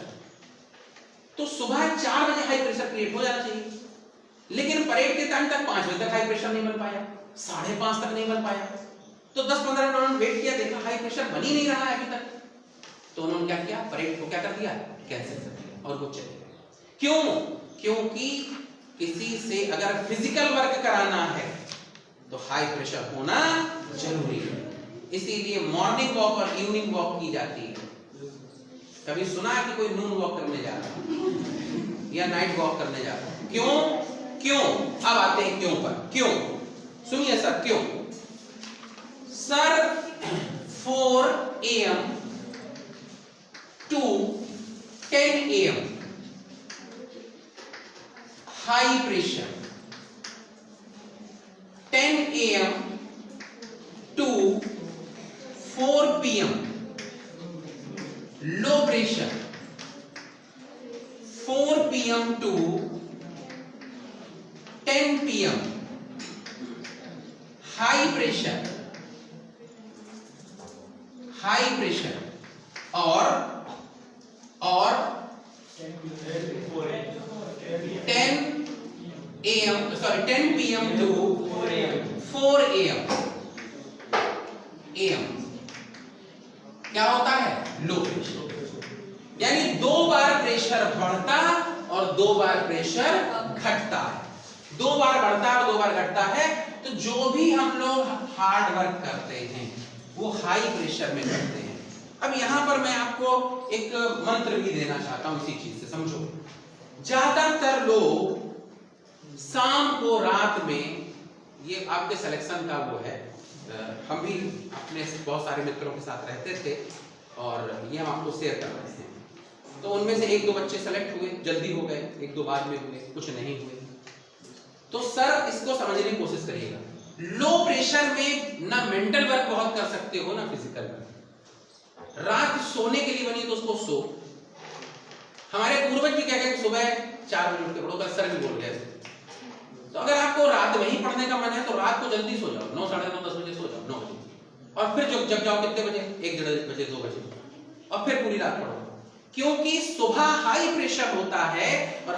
तो सुबह 4 बजे हाई प्रेशर क्रिएट हो जाना चाहिए, लेकिन परेड के टाइम तक 5 बजे तक हाई प्रेशर नहीं बन पाया, 5:30 तक नहीं बन पाया। तो 10-15 मिनट उन्होंने वेट किया, देखा हाई प्रेशर बन ही नहीं रहा है अभी तक। तो उन्होंने क्या किया, परेड को क्या कर दिया, कैंसिल कर दिया और वो चले गए। क्यों? क्योंकि किसी से अगर फिजिकल वर्क कराना है तो हाई प्रेशर होना जरूरी है। इसीलिए मॉर्निंग वॉक और इवनिंग वॉक की जाती है। कभी सुना है कि कोई नून वॉक करने जा रहा है या नाइट वॉक करने जा रहा है? क्यों? अब आते हैं क्यों पर। क्यों? सुनिए सर, क्यों? Sir 4 AM to 10 AM high pressure, 10 AM to 4 PM low pressure, 4 PM to 10 PM high pressure, और 10 PM to 4 AM क्या होता है, लो प्रेशर। यानी 2 बार प्रेशर बढ़ता और 2 बार प्रेशर घटता है, 2 बार बढ़ता है और 2 बार घटता है। तो जो भी हम लोग हार्ड वर्क करते हैं वो हाई प्रेशर में करते हैं। अब यहां पर मैं आपको एक मंत्र भी देना चाहता हूं इसी चीज से, समझो। ज्यादातर लोग शाम को, रात में, ये आपके सिलेक्शन का वो है, हम भी अपने बहुत सारे मित्रों के साथ रहते थे और ये हम आपको शेयर कर रहे हैं। तो उनमें से 1-2 बच्चे सेलेक्ट हुए, जल्दी हो गए, 1-2 बाद में हुए, कुछ नहीं हुए। तो सर इसको समझने की कोशिश करिएगा, लो प्रेशर में ना मेंटल वर्क बहुत कर सकते हो ना फिजिकल वर्क। रात सोने के लिए बनी तो उसको सो। हमारे पूर्वज भी क्या कहते, सुबह 4 बजे उठ के पढ़ो, कल सर भी बोल गए। तो अगर आपको रात में ही पढ़ने का मन है तो रात को जल्दी सो जाओ, 9, 9:30, 10 बजे सो जाओ, 9 बजे, और फिर जब जाओ कितने बजे, 1-1:30 बजे, 2 बजे, और फिर पूरी रात पढ़ो। क्योंकि सुबह हाई प्रेशर होता है और